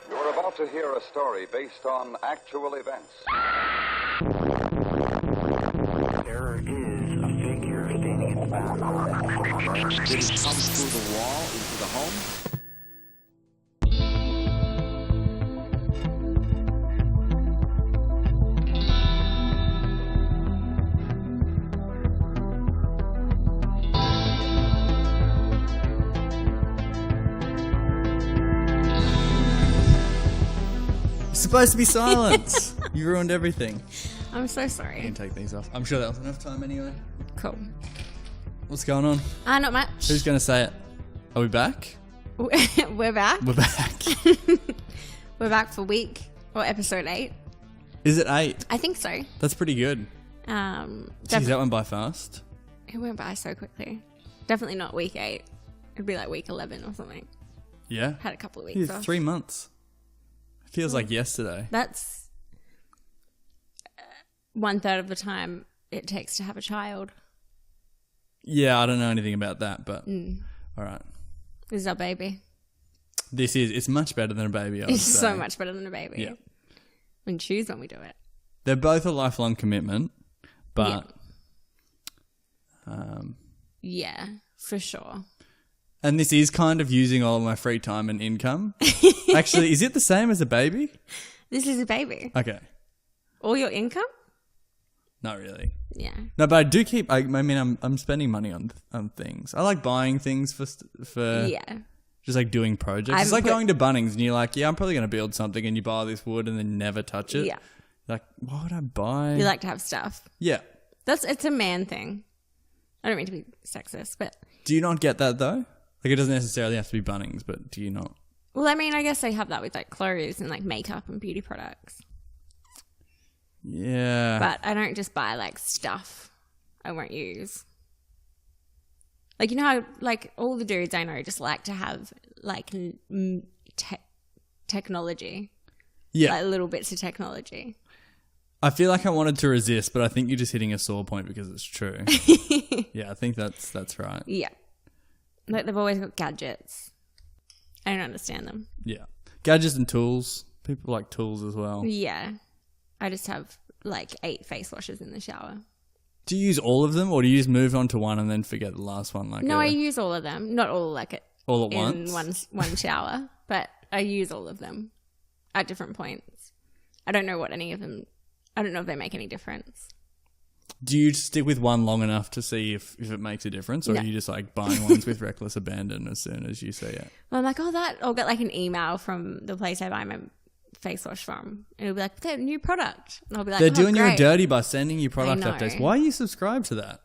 You're about to hear a story based on actual events. There is a figure standing in the bathroom. Did it come through the wall into the home? It's supposed to be silence. You ruined everything. I'm so You sorry. can take these off. I'm sure that was enough time anyway. Cool. What's going on? Not much. Who's going to say it? Are we back? We're back. We're back. We're back for episode 8. Is it 8? I think so. That's pretty good. Geez, that went by fast. It went by so quickly. Definitely not week 8. It'd be like week 11 or something. Yeah. Had a couple of weeks Yeah, off. 3 months. Feels like yesterday. That's 1/3 of the time it takes to have a child. Yeah, I don't know anything about that, but all right. This is our baby. It's much better than a baby, I would It's say. so much better than a baby. Yeah. We can choose when we do it. They're both a lifelong commitment, but Yeah, for sure. and this is kind of using all of my free time and income. Actually, is it the same as a baby? This is a baby. Okay. All your income? Not really. Yeah. No, but I do keep. I mean, I'm spending money on things. I like buying things for Yeah. just like doing projects. It's like going to Bunnings and you're like, yeah, I'm probably going to build something, and you buy this wood and then never touch it. Yeah. Like, why would I buy? You like to have stuff. Yeah. It's a man thing. I don't mean to be sexist, but Do you not get that though? Like, it doesn't necessarily have to be Bunnings, but do you not? well, I mean, I guess they have that with like clothes and like makeup and beauty products. Yeah. But I don't just buy like stuff I won't use. Like, you know how like all the dudes I know just like to have like technology. Yeah. Like little bits of technology. I feel like I wanted to resist, but I think you're just hitting a sore point because it's true. Yeah, I think that's right. Yeah. Like they've always got gadgets. I don't understand them. Yeah. Gadgets and tools. People like tools as well. Yeah. I just have like 8 face washes in the shower. Do you use all of them, or do you just move on to one and then forget the last one? Like No, I use all of them. Not all like it all at in once? one shower, but I use all of them at different points. I don't know if they make any difference. Do you stick with one long enough to see if it makes a difference, or No. are you just like buying ones with reckless abandon as soon as you see it? Well, I'm like, I'll get like an email from the place I buy my face wash from. And it'll be like, they're new product. And I'll be like, They're doing you a great. dirty by sending you product know. updates. Why are you subscribed to that?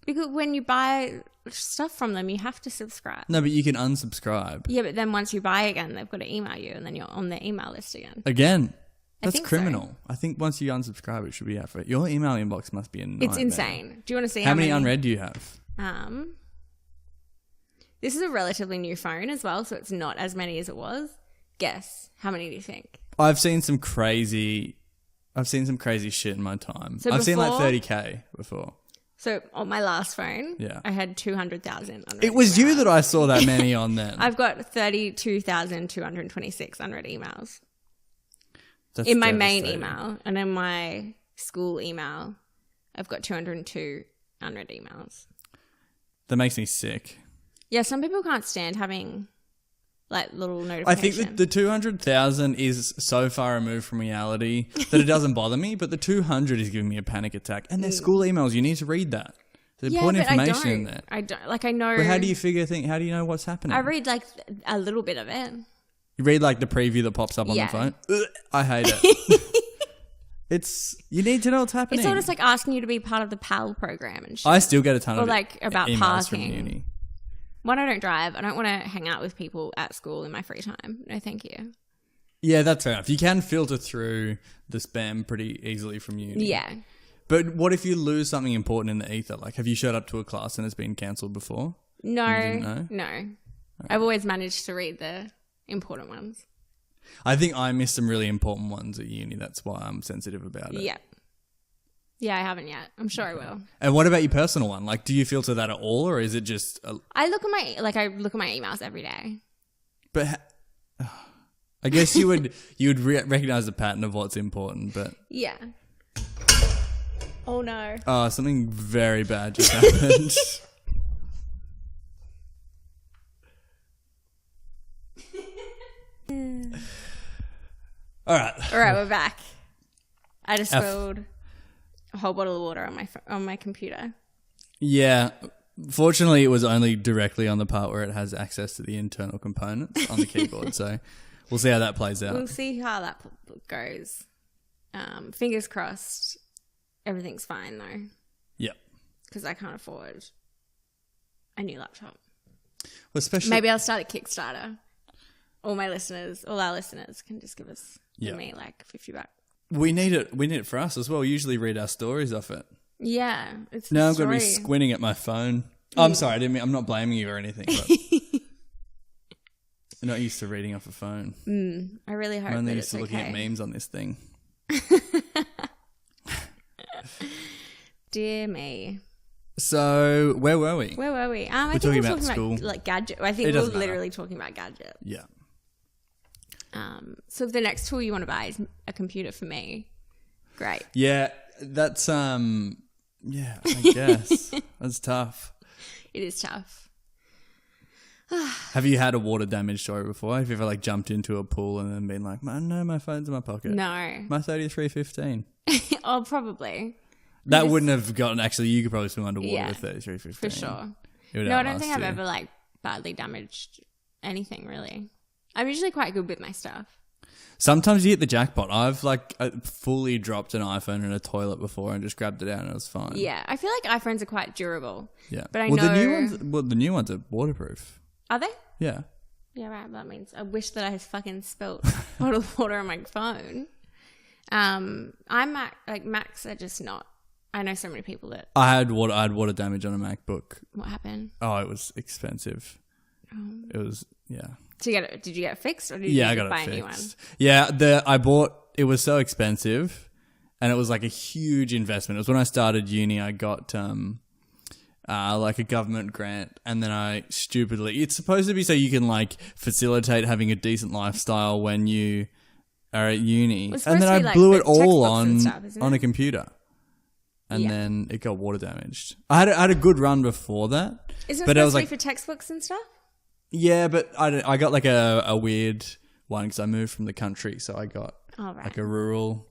Because when you buy stuff from them, you have to subscribe. No, but you can unsubscribe. Yeah, but then once you buy again, they've got to email you, and then you're on their email list again. Again, I that's think so. criminal. I think once you unsubscribe, it should be out for it. Your email inbox must be a nightmare. It's insane. Do you want to see How many unread do you have? This is a relatively new phone as well, so it's not as many as it was. Guess, how many do you think? I've seen some crazy shit in my time. So I've seen like before- 30k before. So on my last phone, Yeah. I had 200,000 unread It was emails. you that I saw that many on then. I've got 32,226 unread emails That's in my main devastating. email, and in my school email, I've got 202 unread emails. That makes me sick. Yeah, some people can't stand having like little I notifications. think that the 200,000 is so far removed from reality that it doesn't bother me, but the 200 is giving me a panic attack. And they're school emails. You need to read that. There's important information in there. I don't. Like, I know. But how do you how do you know what's happening? I read like a little bit of it. You read like the preview that pops up on Yeah. the phone? Ugh, I hate it. You need to know what's happening. It's almost like asking you to be part of the PAL program and shit. I still get a ton Or of like about emails parking. from uni. One, I don't drive. I don't want to hang out with people at school in my free time. No, thank you. Yeah, that's fair enough. You can filter through the spam pretty easily from uni. Yeah. But what if you lose something important in the ether? Like, have you showed up to a class and it's been cancelled before? No. You didn't know? No. I've always managed to read the important ones. I think I missed some really important ones at uni. That's why I'm sensitive about it. Yeah. Yeah, I haven't yet. I'm sure I will. And what about your personal one? Like, do you filter that at all, or is it just? I look at my emails every day. But I guess you would recognize the pattern of what's important. But Yeah. Oh no. oh, something very bad just happened. All right, We're back. I just spilled a whole bottle of water on my computer. Yeah. Fortunately, it was only directly on the part where it has access to the internal components on the keyboard. So we'll see how that plays out. We'll see how that goes. Fingers crossed. Everything's fine though, Yep. because I can't afford a new laptop. Well, especially Maybe I'll start a Kickstarter. All our listeners can just give us me like $50. we need it for us as well. We usually read our stories off it. Yeah, it's Now the I'm going to be story. squinting at my phone. Oh, I'm sorry. I'm not blaming you or anything. But I'm not used to reading off a phone. I really hope I'm only that used it's to looking okay. at memes on this thing. Dear me. So where were we? Where were we? I We're think talking we're about talking school. about like gadget. I think It we're doesn't matter. literally talking about gadgets. Yeah. So if the next tool you want to buy is a computer for me, great. Yeah, that's yeah, I guess. That's tough. It is tough. Have you had a water damage story before? Have you ever like jumped into a pool and then been like, no, my phone's in my pocket? No. My 3315. Oh, probably. That wouldn't have gotten, actually, you could probably swim underwater Yeah, with 3315. For sure. It would No, I don't think outlast I've you. ever like badly damaged anything really. I'm usually quite good with my stuff. Sometimes you hit the jackpot. I've like fully dropped an iPhone in a toilet before and just grabbed it out and it was fine. Yeah, I feel like iPhones are quite durable. Yeah. But I well, know... the new ones are waterproof. Are they? Yeah. Yeah, right. That means I wish that I had fucking spilt a bottle of water on my phone. Macs are just not. I know so many people that. I had water damage on a MacBook. What happened? Oh, it was expensive. It was, yeah. Did you get it fixed or did Yeah, you I got buy it a new one? fixed. Yeah, it was so expensive and it was like a huge investment. It was when I started uni, I got like a government grant and then it's supposed to be so you can like facilitate having a decent lifestyle when you are at uni. It's And supposed then to be I like blew the it all textbooks and on stuff, isn't on it? a computer. And Yeah. then it got water damaged. I had a good run before that. Isn't it but I supposed was to like, be for textbooks and stuff? yeah, but I got like a weird one because I moved from the country, so I got like a rural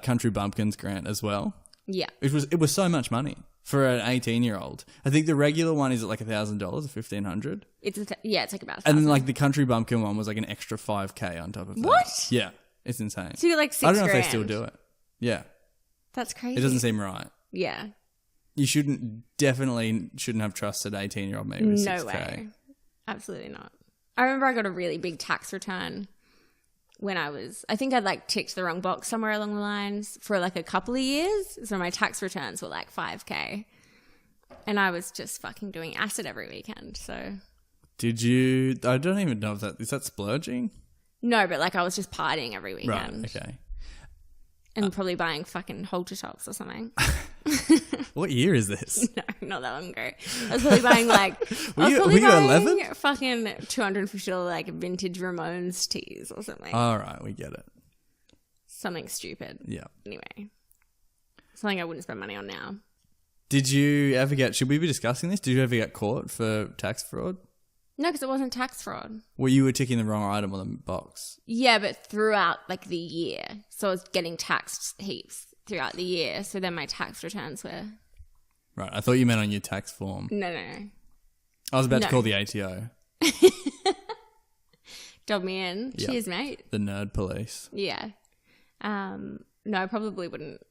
country bumpkins grant as well. Yeah. It was so much money for an 18-year-old. I think the regular one is at like $1,000 or $1,500, It's like about. and then 1,000. like the country bumpkin one was like an extra $5,000 on top of that. What? Yeah, it's insane. So you got like $6,000. I don't know if they still do it. Yeah, That's crazy. it doesn't seem right. Yeah. You definitely shouldn't have trusted 18-year-old me with No 6K. way. Absolutely not. I remember I got a really big tax return when I think I'd like ticked the wrong box somewhere along the lines for like a couple of years. So my tax returns were like $5,000. And I was just fucking doing acid every weekend. So Did you? I don't even know if is that splurging? no, but like I was just partying every Right. weekend. Okay. And probably buying fucking halter tops or something. What year is this? No, not that long ago. I was probably buying like Were you 11? fucking $250 like vintage Ramones tees or something. All right, we get it. Something stupid. Yeah. Anyway. Something I wouldn't spend money on now. Did you ever should we be discussing this? Did you ever get caught for tax fraud? No, because it wasn't tax fraud. Well, you were ticking the wrong item on the box. Yeah, but throughout like the year. So I was getting taxed heaps throughout the year. So then my tax returns were... Right, I thought you meant on your tax form. No. I was about to No. call the ATO. Dob me in. Yep. Cheers, mate. The nerd police. Yeah. No, I probably wouldn't.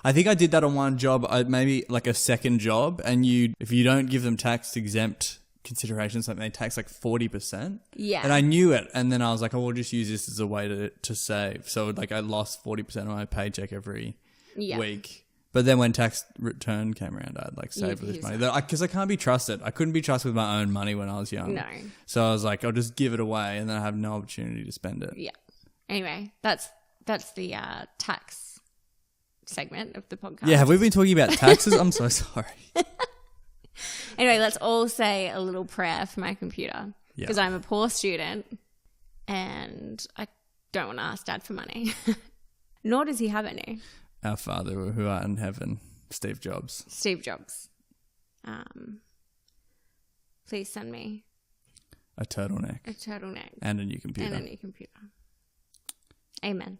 I think I did that on one job, maybe like a second job, and if you don't give them tax exempt considerations, like they tax like 40%. Yeah. And I knew it, and then I was like, oh, we'll just use this as a way to save. So like I lost 40% of my paycheck every week. But then when tax return came around, I'd like saved all this money. Because I can't be trusted. I couldn't be trusted with my own money when I was young. No. So I was like, I'll just give it away, and then I have no opportunity to spend it. Yeah. Anyway, that's the tax segment of the podcast. Yeah, have we been talking about taxes? I'm so sorry. Anyway, let's all say a little prayer for my computer Yeah. because I'm a poor student and I don't want to ask Dad for money. Nor does he have any. Our Father who art in heaven, Steve Jobs. Steve Jobs. Please send me A turtleneck. a turtleneck And a new computer. and a new computer. Amen.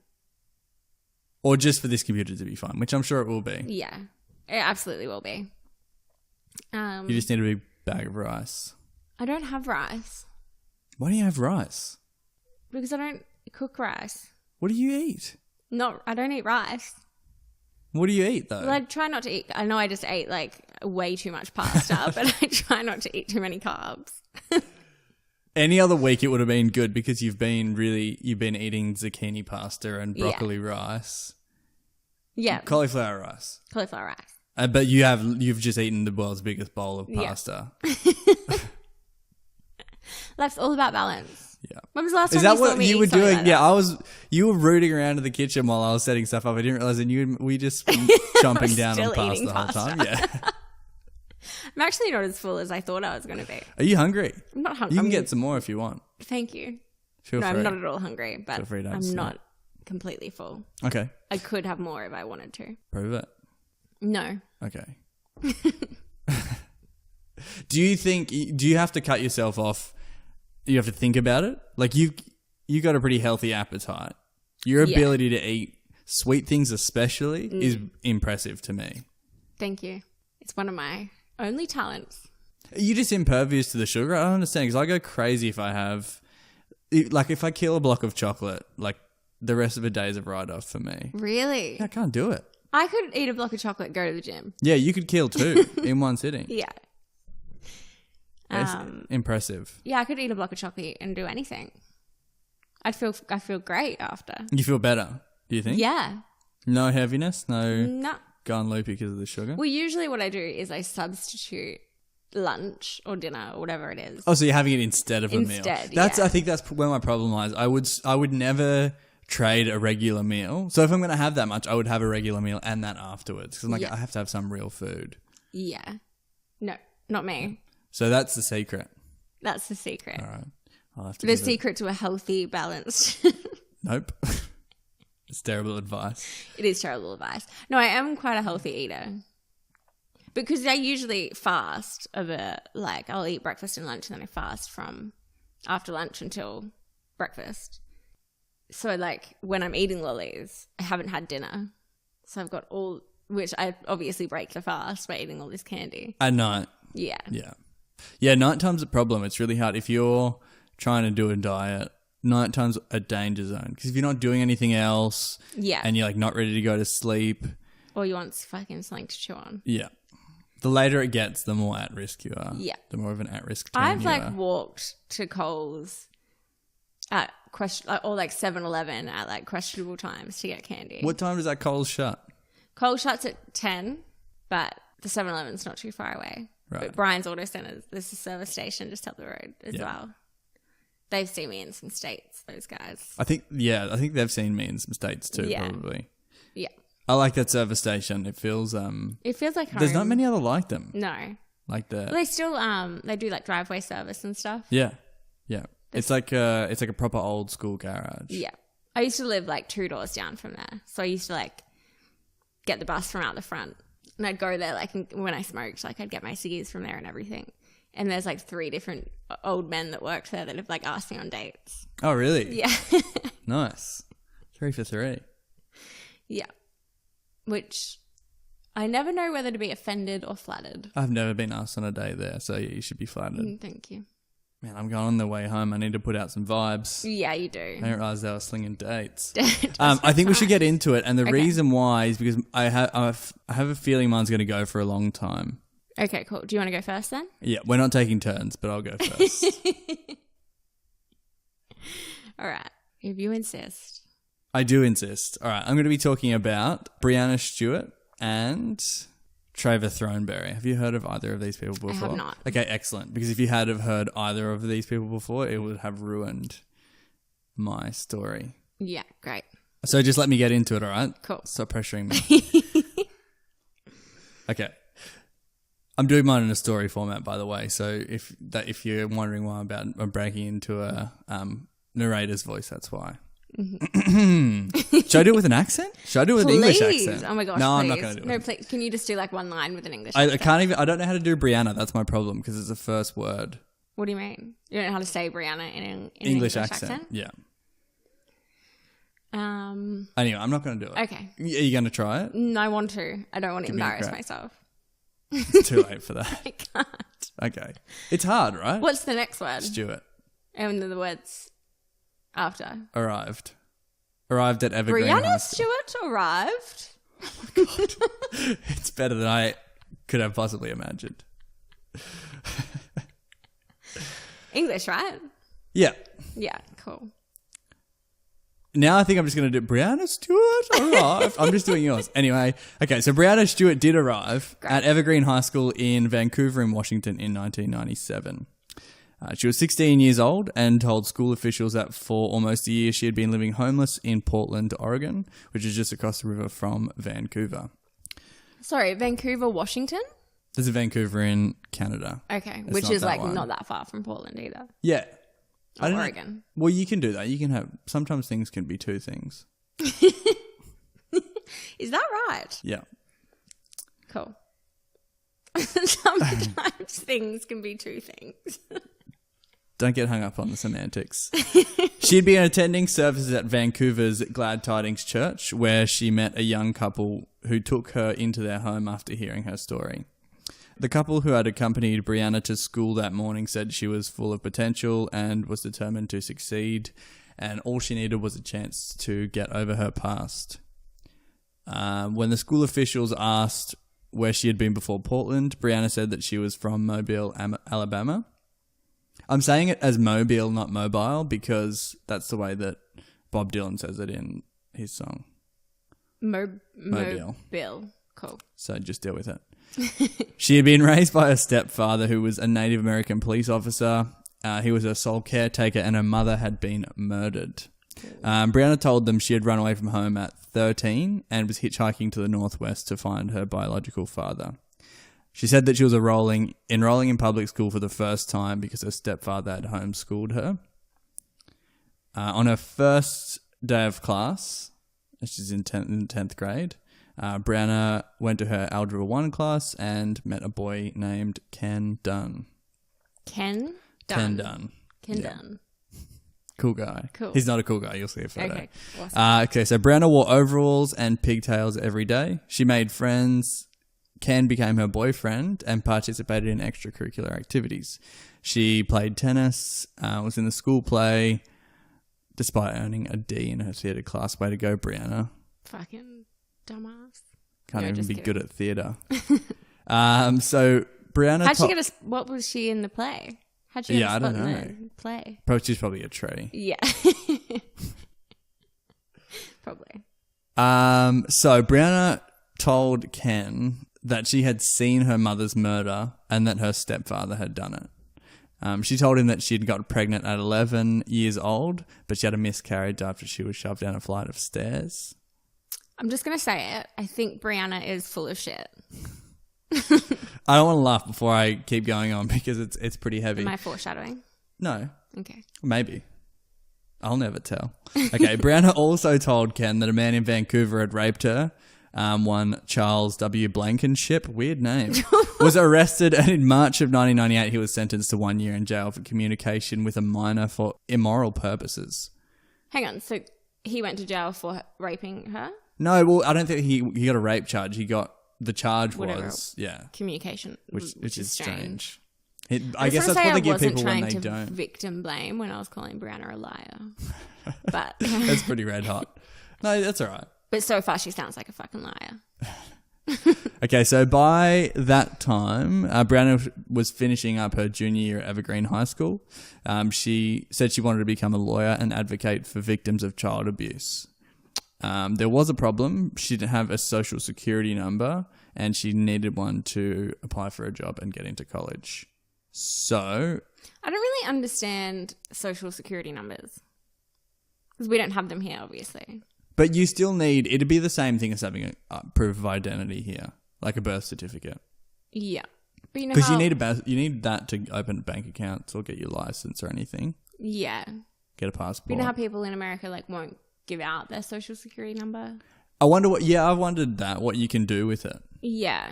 Or just for this computer to be fine, which I'm sure it will be. Yeah, it absolutely will be. You just need a big bag of rice. I don't have rice Why do you have rice? because I don't cook rice. What do you eat? I don't eat rice. What do you eat, though? Well, I try not to eat. I know I just ate like way too much pasta, but I try not to eat too many carbs. Any other week it would have been good because you've been eating zucchini pasta and broccoli rice. Yeah, Cauliflower rice. cauliflower rice. But you've just eaten the world's biggest bowl of Yeah. pasta. Life's all about balance. Yeah. When was the last time Is that you saw what me you eat were something doing? like Yeah, that? you were rooting around in the kitchen while I was setting stuff up. I didn't realize that we just jumping down on still pasta eating the whole pasta. time. Yeah. I'm actually not as full as I thought I was going to be. Are you hungry? I'm not hungry. You can get some more if you want. Thank you. Feel No, free. I'm not at all hungry, but Feel free to have I'm some. not completely full. Okay. I could have more if I wanted to. Prove it. No. Okay. Do you have to cut yourself off? You have to think about it? Like you got a pretty healthy appetite. Your Yeah. ability to eat sweet things especially is impressive to me. Thank you. It's one of my only talents. Are you just impervious to the sugar? I don't understand because I go crazy if if I kill a block of chocolate, like the rest of the day is a write-off for me. Really? I can't do it. I could eat a block of chocolate, go to the gym. Yeah, you could kill two in one sitting. Yeah. It's impressive. Yeah, I could eat a block of chocolate and do anything. I feel great after. You feel better, do you think? Yeah. No heaviness? No No. gone loopy because of the sugar? Well, usually what I do is I substitute lunch or dinner or whatever it is. Oh, so you're having it instead of a meal. Instead, Yeah. yeah. I think that's where my problem lies. I would never trade a regular meal. So if I'm going to have that much, I would have a regular meal and that afterwards. Because I'm like, Yeah. I have to have some real food. Yeah. No, not me. So that's the secret. That's the secret. All right. I'll have to The give it- secret to a healthy, balanced. Nope. It's terrible advice. It is terrible advice. No, I am quite a healthy eater. Because I usually fast I'll eat breakfast and lunch and then I fast from after lunch until breakfast. So when I'm eating lollies, I haven't had dinner. So I've got which I obviously break the fast by eating all this candy. At night. Yeah. Yeah. Yeah, nighttime's a problem. It's really hard. If you're trying to do a diet, nighttime's a danger zone. Because if you're not doing anything else Yeah. and you're not ready to go to sleep, Or you want fucking something to chew on. yeah. The later it gets, the more at risk you are. Yeah. The more of an at risk I've you are. walked to Coles at 7-Eleven at questionable times to get candy. What time does that Coles shut? Coles shuts at 10, but the 7-Eleven's not too far away. Right. But Brian's Auto Centre, there's a service station just up the road as Yeah. well. They've seen me in some states, those guys. I think they've seen me in some states too, Yeah. probably. Yeah. I like that service station. It feels It feels like home. there's not many other like them. No. Like the Well, they still they do driveway service and stuff. Yeah. Yeah. It's like a proper old school garage. Yeah. I used to live 2 doors down from there. So I used to get the bus from out the front. And I'd go there when I smoked, I'd get my ciggies from there and everything. And there's 3 different old men that worked there that have asked me on dates. Oh, really? Yeah. Nice. 3 for 3. Yeah. Which I never know whether to be offended or flattered. I've never been asked on a date there, so yeah, you should be flattered. Thank you. Man, I'm going on the way home. I need to put out some vibes. Yeah, you do. I didn't realize they were slinging dates. Just I think we should get into it, and the Okay. reason why is because I have a feeling mine's going to go for a long time. Okay, cool. Do you want to go first then? Yeah, we're not taking turns, but I'll go first. All right. If you insist. I do insist. All right, I'm going to be talking about Brianna Stewart and Treva Throneberry. Have you heard of either of these people before? have not. Okay, excellent. Because if you had have heard either of these people before, it would have ruined my story. Yeah, great. So just let me get into it, all right? Cool. Stop pressuring me. Okay. I'm doing mine in a story format, by the way. So if you're wondering why I'm breaking into a narrator's voice, that's why. Mm-hmm. Should I do it with an accent? Should I do it with an English accent? Oh my gosh, no, please. I'm not going to do it. No, please. Can you just do like one line with an English I accent? can't even. I don't know how to do Brianna. That's my problem because it's the first word. What do you mean? You don't know how to say Brianna in an English accent? Yeah. Anyway, I'm not going to do it. Okay. Are you going to try it? No, I want to. I don't want to Give me a embarrass crack. myself. It's too late for that. I can't. Okay. It's hard, right? What's the next word? Stuart. And the words after. Arrived at Evergreen High Brianna School. Stewart arrived. It's better than I could have possibly imagined. English, right? Yeah. Yeah, cool. Now I think I'm just going to do Brianna Stewart arrived. I'm just doing yours. Anyway, okay, so Brianna Stewart did arrive at Evergreen High School in Vancouver in Washington in 1997. She was 16 years old and told school officials that for almost a year she had been living homeless in Portland, Oregon, which is just across the river from Vancouver. Sorry, Vancouver, Washington? There's a Vancouver in Canada. Okay, It's which not is that like one. not that far from Portland either. Yeah. I don't know. Oregon. Well, you can do that. You can have, sometimes things can be two things. Is that right? Yeah. Cool. Sometimes things can be two things. Don't get hung up on the semantics. She'd been attending services at Vancouver's Glad Tidings Church, where she met a young couple who took her into their home after hearing her story. The couple who had accompanied Brianna to school that morning said she was full of potential and was determined to succeed, and all she needed was a chance to get over her past. When the school officials asked where she had been before Portland, Brianna said that she was from Mobile, Alabama. I'm saying it as Mobile, not mobile, because that's the way that Bob Dylan says it in his song. Mobile. Cool. So just deal with it. She had been raised by her stepfather, who was a Native American police officer. He was her sole caretaker, and her mother had been murdered. Brianna told them she had run away from home at 13 and was hitchhiking to the northwest to find her biological father. She said that she was enrolling in public school for the first time because her stepfather had homeschooled her. On her first day of class, she's in 10th grade, Brianna went to her Algebra 1 class and met a boy named Ken Dunn. Ken Yeah. Dunn. Cool guy. Cool. He's not a cool guy. You'll see a photo. Okay, awesome. Okay, so Brianna wore overalls and pigtails every day. She made friends. Ken became her boyfriend and participated in extracurricular activities. She played tennis, was in the school play, despite earning a D in her theatre class. Way to go, Brianna. Fucking dumbass. Can't No, even just be kidding. good at theatre. So Brianna... How'd she get what was she in the play? How'd she get Yeah, a I don't spot in know. the play? She's probably a tree. Yeah. Probably. So Brianna told Ken that she had seen her mother's murder and that her stepfather had done it. She told him that she'd got pregnant at 11 years old, but she had a miscarriage after she was shoved down a flight of stairs. I'm just going to say it. I think Brianna is full of shit. I don't want to laugh before I keep going on because it's pretty heavy. Am I foreshadowing? No, Okay. maybe. I'll never tell. Okay, Brianna also told Ken that a man in Vancouver had raped her. One Charles W. Blankenship, weird name, was arrested, and in March of 1998 he was sentenced to 1 year in jail for communication with a minor for immoral purposes. Hang on. So he went to jail for raping her? No, well, I don't think he got a rape charge. He got the charge Whatever. was Communication. which is strange. I I guess that's what they give people when I wasn't they trying to don't. victim blame when I was calling Brianna a liar. But That's pretty red hot. No, that's all right. but so far she sounds like a fucking liar. Okay, so by that time, Brianna was finishing up her junior year at Evergreen High School. She said she wanted to become a lawyer and advocate for victims of child abuse. There was a problem. She didn't have a social security number and she needed one to apply for a job and get into college. So... I don't really understand social security numbers because we don't have them here, obviously. But you still need, it'd be the same thing as having a proof of identity here, like a birth certificate. Yeah. But you know Because how... you need that to open bank accounts or get your license or anything. Yeah. Get a passport. But you know how people in America like won't give out their social security number? I've wondered what you can do with it. Yeah.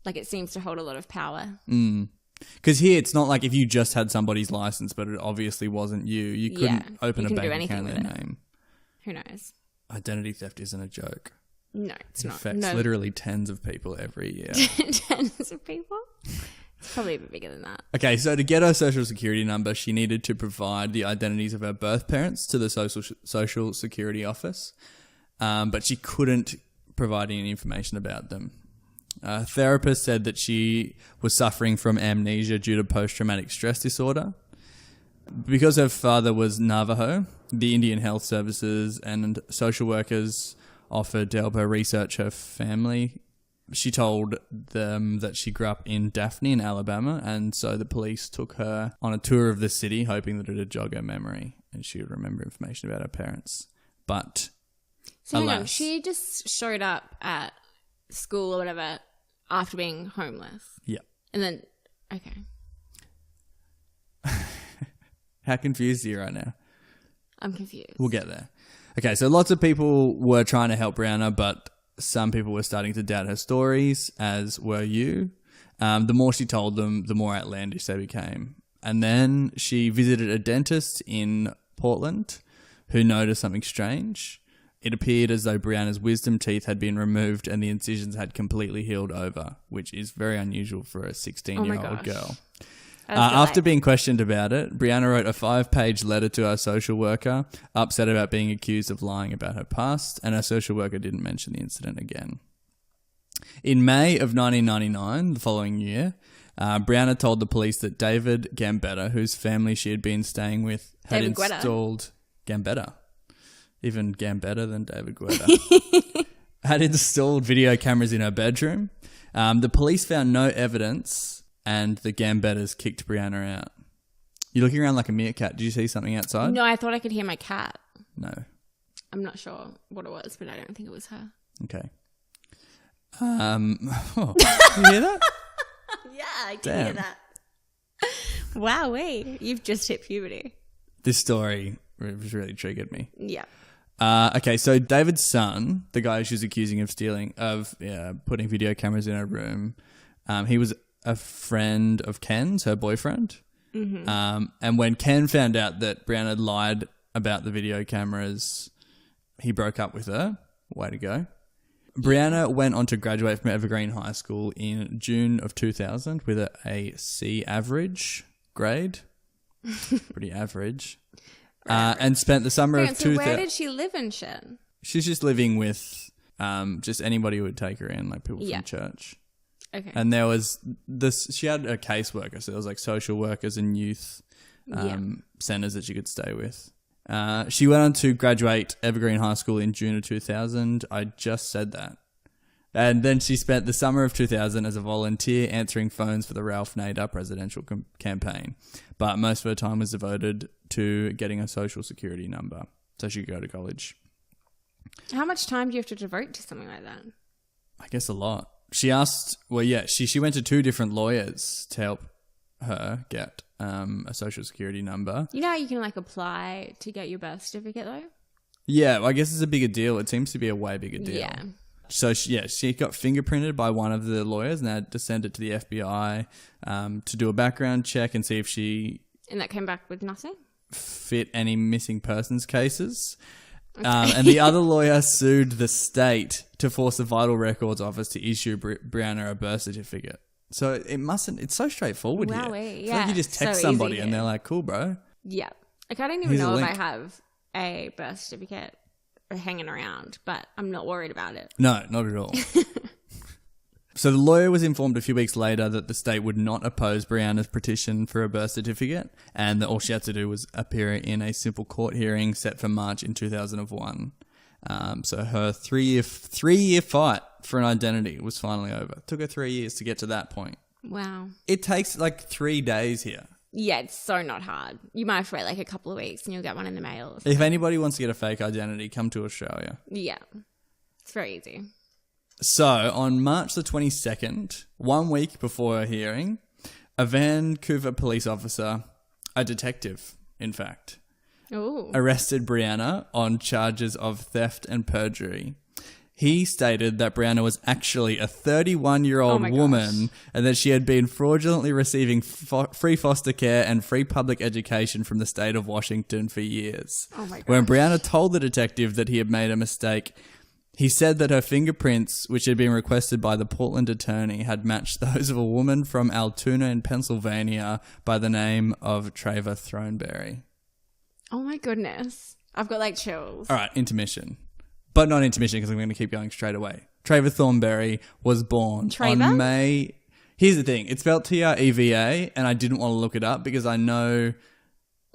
Like it seems to hold a lot of power. Because here, it's not like if you just had somebody's license, but it obviously wasn't you. You couldn't open a bank account in their name. Who knows? Identity theft isn't a joke. No, it's It not. affects literally tens of people every year. Tens of people? It's probably a bit bigger than that. Okay, so to get her social security number, she needed to provide the identities of her birth parents to the social security office, but she couldn't provide any information about them. A therapist said that she was suffering from amnesia due to post-traumatic stress disorder. Because her father was Navajo, the Indian Health Services and social workers offered to help her research her family. She told them that she grew up in Daphne in Alabama, and so the police took her on a tour of the city, hoping that it would jog her memory and she would remember information about her parents. But So hang on, alas, she just showed up at school or whatever after being homeless. yeah. And then, okay. How confused are you right now? I'm confused. We'll get there. Okay, so lots of people were trying to help Brianna, but some people were starting to doubt her stories, as were you. The more she told them, the more outlandish they became. And then she visited a dentist in Portland who noticed something strange. It appeared as though Brianna's wisdom teeth had been removed and the incisions had completely healed over, which is very unusual for a 16-year-old girl. After being questioned about it, Brianna wrote a 5-page letter to her social worker, upset about being accused of lying about her past, and her social worker didn't mention the incident again. In May of 1999, the following year, Brianna told the police that David Gambetta, whose family she had been staying with, had installed... Gambetta. Even Gambetta than David Guetta. Had installed video cameras in her bedroom. The police found no evidence... and the Gambettas kicked Brianna out. You're looking around like a meerkat. Did you see something outside? No, I thought I could hear my cat. No. I'm not sure what it was, but I don't think it was her. Okay. You hear that? Yeah, I can hear that. Wow, you've just hit puberty. This story really triggered me. Yeah. Okay, so David's son, the guy she was accusing of putting video cameras in her room, he was a friend of Ken's, her boyfriend. Mm-hmm. And when Ken found out that Brianna had lied about the video cameras, he broke up with her. Way to go. Brianna went on to graduate from Evergreen High School in June of 2000 with a C average grade. Pretty average. And spent the summer of 2000... So where did she live in shit? She's just living with just anybody who would take her in, like people from church. Okay. And there was this, she had a caseworker, so there was like social workers and youth centers that she could stay with. She went on to graduate Evergreen High School in June of 2000. I just said that. And then she spent the summer of 2000 as a volunteer answering phones for the Ralph Nader presidential campaign. But most of her time was devoted to getting a social security number so she could go to college. How much time do you have to devote to something like that? I guess a lot. She asked, she went to 2 different lawyers to help her get a social security number. You know how you can like apply to get your birth certificate though? Yeah, I guess it's a bigger deal. It seems to be a way bigger deal. Yeah. So she got fingerprinted by one of the lawyers and they had to send it to the FBI to do a background check and see if she... And that came back with nothing? Fit any missing persons cases. Okay. And the other lawyer sued the state to force the Vital Records Office to issue Brianna a birth certificate. So it's so straightforward here. Yeah. Like you just text somebody and they're like, cool, bro. Yeah. Like I don't even know if I have a birth certificate hanging around, but I'm not worried about it. No, not at all. So the lawyer was informed a few weeks later that the state would not oppose Brianna's petition for a birth certificate and that all she had to do was appear in a simple court hearing set for March in 2001. So her three-year fight for an identity was finally over. It took her 3 years to get to that point. Wow. It takes like 3 days here Yeah, it's so not hard. You might have to wait like a couple of weeks and you'll get one in the mail. If anybody wants to get a fake identity, come to Australia. Yeah. It's very easy. So, on March the 22nd, 1 week before her hearing, a Vancouver police officer, a detective, in fact, Ooh. arrested Brianna on charges of theft and perjury. He stated that Brianna was actually a 31-year-old woman and that she had been fraudulently receiving free foster care and free public education from the state of Washington for years. Oh my gosh. When Brianna told the detective that he had made a mistake, he said that her fingerprints, which had been requested by the Portland attorney, had matched those of a woman from Altoona in Pennsylvania by the name of Treva Throneberry. Oh my goodness. I've got like chills. All right, intermission. But not intermission because I'm going to keep going straight away. Treva Thornberry was born on May... Here's the thing. It's spelled Treva, and I didn't want to look it up because I know...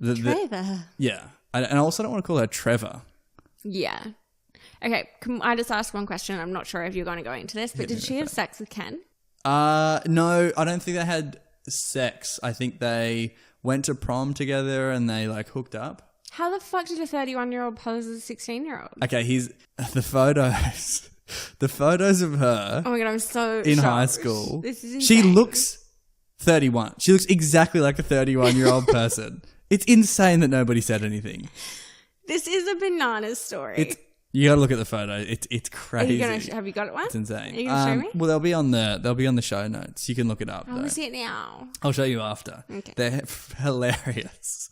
Treva. Yeah. And I also don't want to call her Trevor. Yeah. Okay, can I just ask one question? I'm not sure if you're going to go into this, but did she have sex with Ken? No, I don't think they had sex. I think they went to prom together and they like hooked up. How the fuck did a 31-year-old pose as a 16-year-old? Okay, here's the photos. The photos of her. Oh my God, I'm so in shocked. high school. This is insane. She looks 31. She looks exactly like a 31-year-old person. It's insane that nobody said anything. This is a bananas story. You gotta look at the photo. It's crazy. Have you got it one? It's insane. Are you gonna show me? Well, they'll be on the show notes. You can look it up. I want to see it now. I'll show you after. Okay. They're hilarious.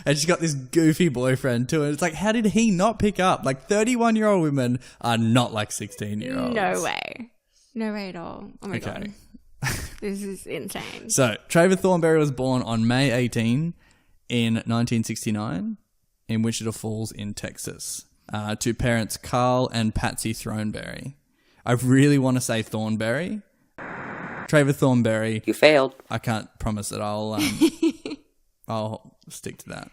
And she's got this goofy boyfriend too. And it's like, how did he not pick up? Like 31-year-old women are not like 16-year-olds. No way. No way at all. Oh my God. This is insane. So, Treva Thornberry was born on May 18 in 1969 in Wichita Falls in Texas to parents Carl and Patsy Throneberry. I really want to say Thornberry. Treva Thornberry. You failed. I can't promise that I'll stick to that.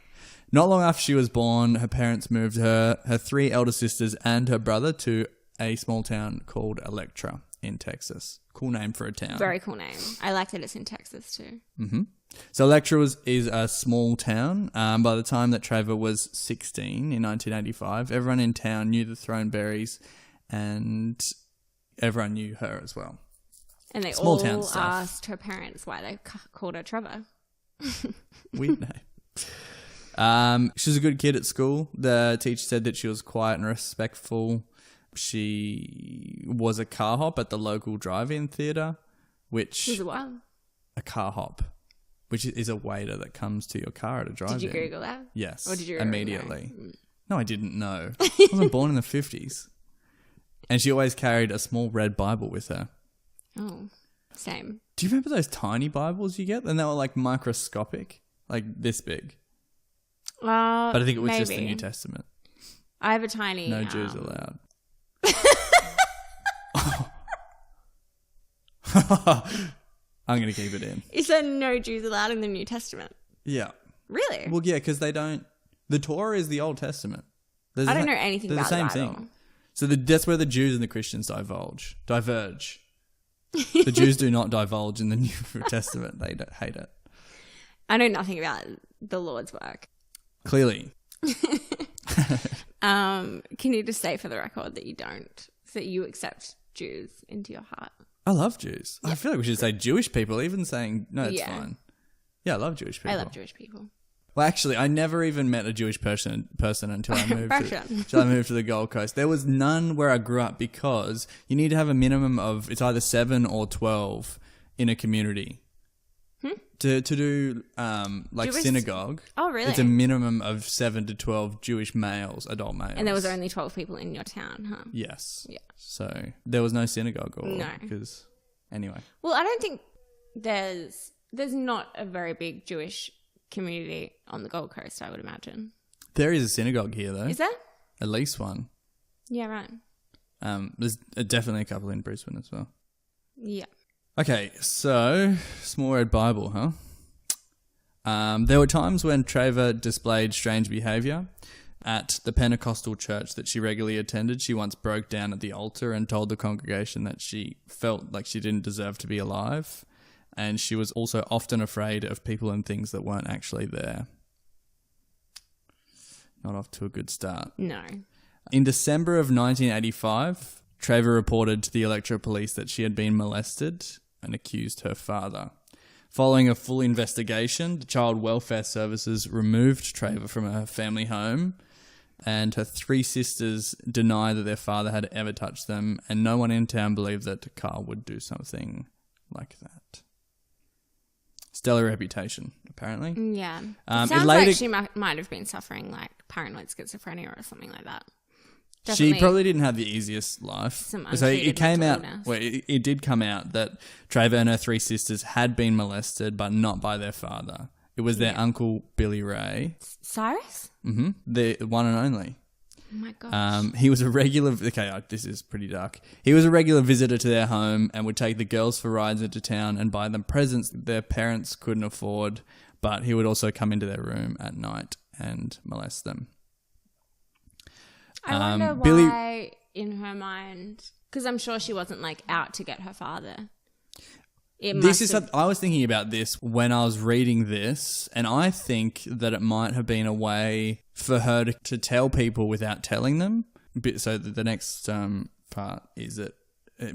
Not long after she was born, her parents moved her 3 elder sisters and her brother to a small town called Electra in Texas. Cool name for a town. Very cool name. I like that it's in Texas too. Mm-hmm. So Electra is a small town. By the time that Treva was 16 in 1985, everyone in town knew the Throneberrys and everyone knew her as well. And they Small all town stuff. asked her parents why they called her Trevor. Weird name. She was a good kid at school. The teacher said that she was quiet and respectful. She was a car hop at the local drive-in theatre, which... She was a what? A car hop, which is a waiter that comes to your car at a drive-in. Did you Google that? Yes. Or did you immediately. know? No, I didn't know. I wasn't born in the 50s. And she always carried a small red Bible with her. Oh, same. Do you remember those tiny Bibles you get? And they were like microscopic, like this big. But I think it was just the New Testament. I have a tiny... No Jews allowed. I'm going to keep it in. Is there no Jews allowed in the New Testament? Yeah. Really? Well, yeah, because they don't... The Torah is the Old Testament. I don't know anything about the Bible. They're the same thing. So that's where the Jews and the Christians diverge. The Jews do not divulge in the New Testament. They hate it. I know nothing about the Lord's work. Clearly. Can you just say for the record that you don't, that you accept Jews into your heart? I love Jews. I feel like we should say Jewish people, even saying, no, it's Yeah. fine. Yeah, I love Jewish people. I love Jewish people. Well, actually, I never even met a Jewish person until I moved to the Gold Coast. There was none where I grew up because you need to have a minimum of, it's either 7 or 12 in a community. To do like Jewish synagogue. Oh, really? It's a minimum of 7 to 12 Jewish males, adult males. And there was only 12 people in your town, huh? Yes. Yeah. So there was no synagogue No. because anyway. Well, I don't think there's not a very big Jewish community on the Gold Coast, I would imagine. There is a synagogue here though. Is there? At least one. Yeah, right. There's definitely a couple in Brisbane as well. Yeah. Okay, so small red Bible, huh? There were times when Treva displayed strange behaviour. At the Pentecostal church that she regularly attended, she once broke down at the altar and told the congregation that she felt like she didn't deserve to be alive. and she was also often afraid of people and things that weren't actually there. Not off to a good start. No. In December of 1985, Treva reported to the Electra Police that she had been molested and accused her father. Following a full investigation, the Child Welfare Services removed Treva from her family home, and her 3 sisters deny that their father had ever touched them, and no one in town believed that Carl would do something like that. Stellar reputation, apparently. Yeah. It Sounds later- like she might have been suffering like paranoid schizophrenia or something like that. She Definitely probably didn't have the easiest life. some So it untreated came mental out, illness. well, it did come out that Treva and her 3 sisters had been molested, but not by their father. It was their uncle, Billy Ray. Cyrus? The one and only. Oh my gosh. He was a regular... Okay, this is pretty dark. He was a regular visitor to their home and would take the girls for rides into town and buy them presents that their parents couldn't afford, but he would also come into their room at night and molest them. I wonder why, in her mind, because I'm sure she wasn't like out to get her father. I was thinking about this when I was reading this, and I think that it might have been a way for her to tell people without telling them. So the next part is that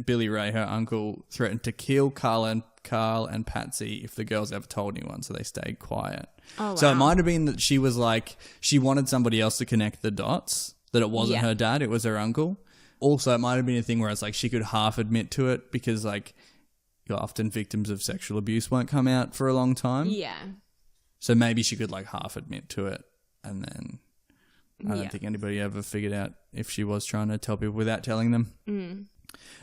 Billy Ray, her uncle, threatened to kill Carl and Patsy if the girls ever told anyone, so they stayed quiet. Oh, wow. So it might have been that she was like, she wanted somebody else to connect the dots, that it wasn't her dad, it was her uncle. Also, it might have been a thing where it's like she could half admit to it because like often victims of sexual abuse won't come out for a long time. Yeah. So maybe she could like half admit to it, and then I don't think anybody ever figured out if she was trying to tell people without telling them.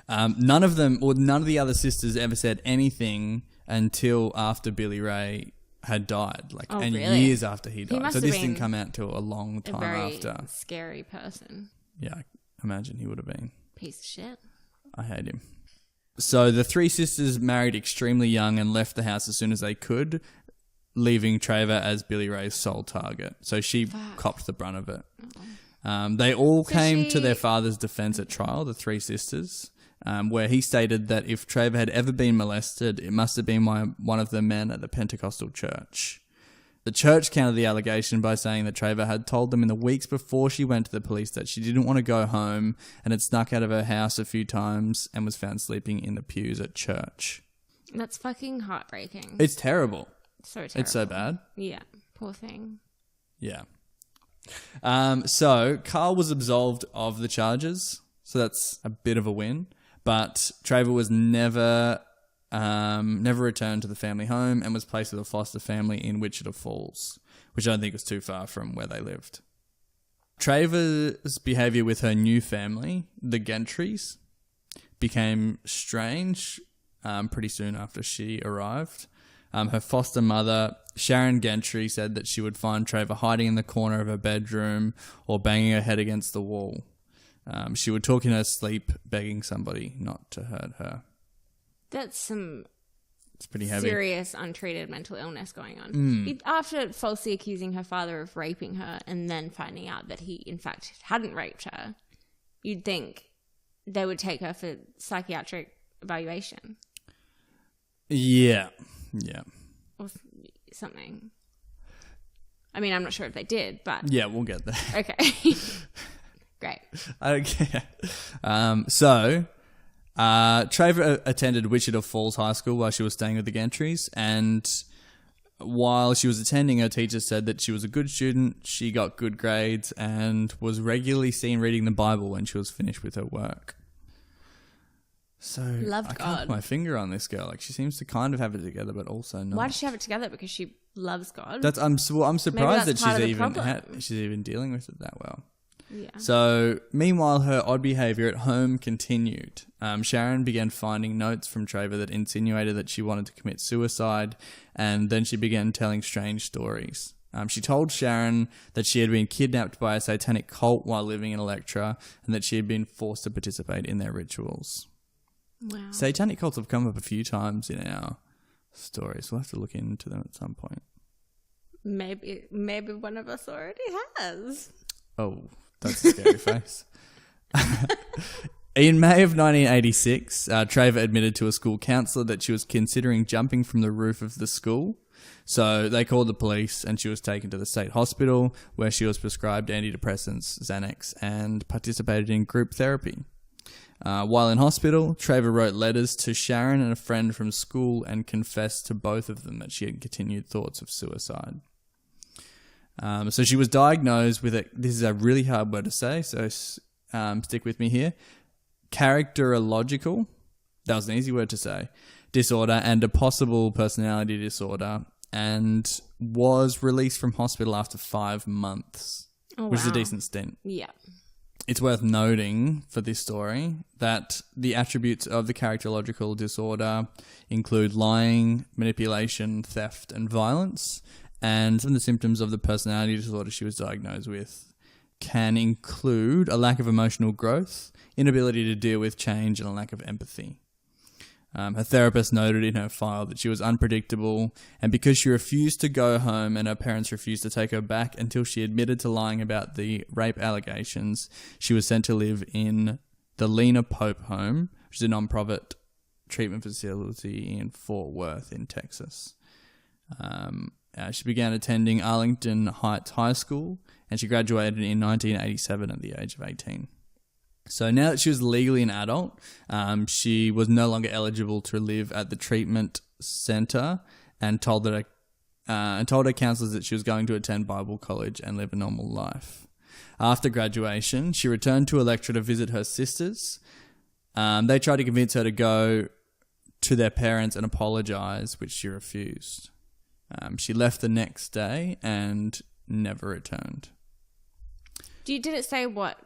None of the other sisters ever said anything until after Billy Ray had died, really? years after he died. must So have this been didn't come out till a long A time very after. scary person. Yeah, I imagine he would have been. Piece of shit. I hate him. So the 3 sisters married extremely young and left the house as soon as they could, leaving Treva as Billy Ray's sole target. So she copped the brunt of it. They all came to their father's defense at trial, the 3 sisters, where he stated that if Treva had ever been molested, it must have been one of the men at the Pentecostal church. The church countered the allegation by saying that Treva had told them in the weeks before she went to the police that she didn't want to go home and had snuck out of her house a few times and was found sleeping in the pews at church. That's fucking heartbreaking. It's terrible. So terrible. It's so bad. Yeah. Poor thing. Yeah. So Carl was absolved of the charges, so that's a bit of a win. But Treva was never returned to the family home and was placed with a foster family in Wichita Falls, which I don't think was too far from where they lived. Treva's behaviour with her new family, the Gentrys, became strange pretty soon after she arrived. Her foster mother, Sharon Gentry, said that she would find Treva hiding in the corner of her bedroom or banging her head against the wall. She would talk in her sleep, begging somebody not to hurt her. That's It's pretty heavy. serious untreated mental illness going on. After falsely accusing her father of raping her and then finding out that he, in fact, hadn't raped her, you'd think they would take her for psychiatric evaluation. Yeah. Or something. I mean, I'm not sure if they did, but... Yeah, we'll get there. Okay. Great. Okay. So, Treva attended Wichita Falls High School while she was staying with the Gentrys, and while she was attending, her teacher said that she was a good student, she got good grades, and was regularly seen reading the Bible when she was finished with her work. So, Loved I can't God. put my finger on this girl. Like, she seems to kind of have it together, but also not. Why does she have it together? Because she loves God? I'm surprised that that's part of the she's even dealing with it that well. Yeah. So, meanwhile, her odd behaviour at home continued. Sharon began finding notes from Treva that insinuated that she wanted to commit suicide, and then she began telling strange stories. She told Sharon that she had been kidnapped by a satanic cult while living in Electra, and that she had been forced to participate in their rituals. Wow. Satanic cults have come up a few times in our stories. We'll have to look into them at some point. Maybe one of us already has. Oh, that's a scary face. In May of 1986, Treva admitted to a school counsellor that she was considering jumping from the roof of the school. So they called the police and she was taken to the state hospital where she was prescribed antidepressants, Xanax, and participated in group therapy. While in hospital, Treva wrote letters to Sharon and a friend from school and confessed to both of them that she had continued thoughts of suicide. So she was diagnosed with this is a really hard word to say, so stick with me here. Characterological, that was an easy word to say, disorder and a possible personality disorder, and was released from hospital after 5 months, which is a decent stint. Yeah. It's worth noting for this story that the attributes of the characterological disorder include lying, manipulation, theft, and violence, and some of the symptoms of the personality disorder she was diagnosed with can include a lack of emotional growth, inability to deal with change, and a lack of empathy. Her therapist noted in her file that she was unpredictable, and because she refused to go home and her parents refused to take her back until she admitted to lying about the rape allegations, she was sent to live in the Lena Pope Home, which is a non-profit treatment facility in Fort Worth in Texas. She began attending Arlington Heights High School, and she graduated in 1987 at the age of 18. So now that she was legally an adult, she was no longer eligible to live at the treatment center, and told her counselors that she was going to attend Bible college and live a normal life. After graduation, she returned to Electra to visit her sisters. They tried to convince her to go to their parents and apologize, which she refused. She left the next day and never returned. Did it say what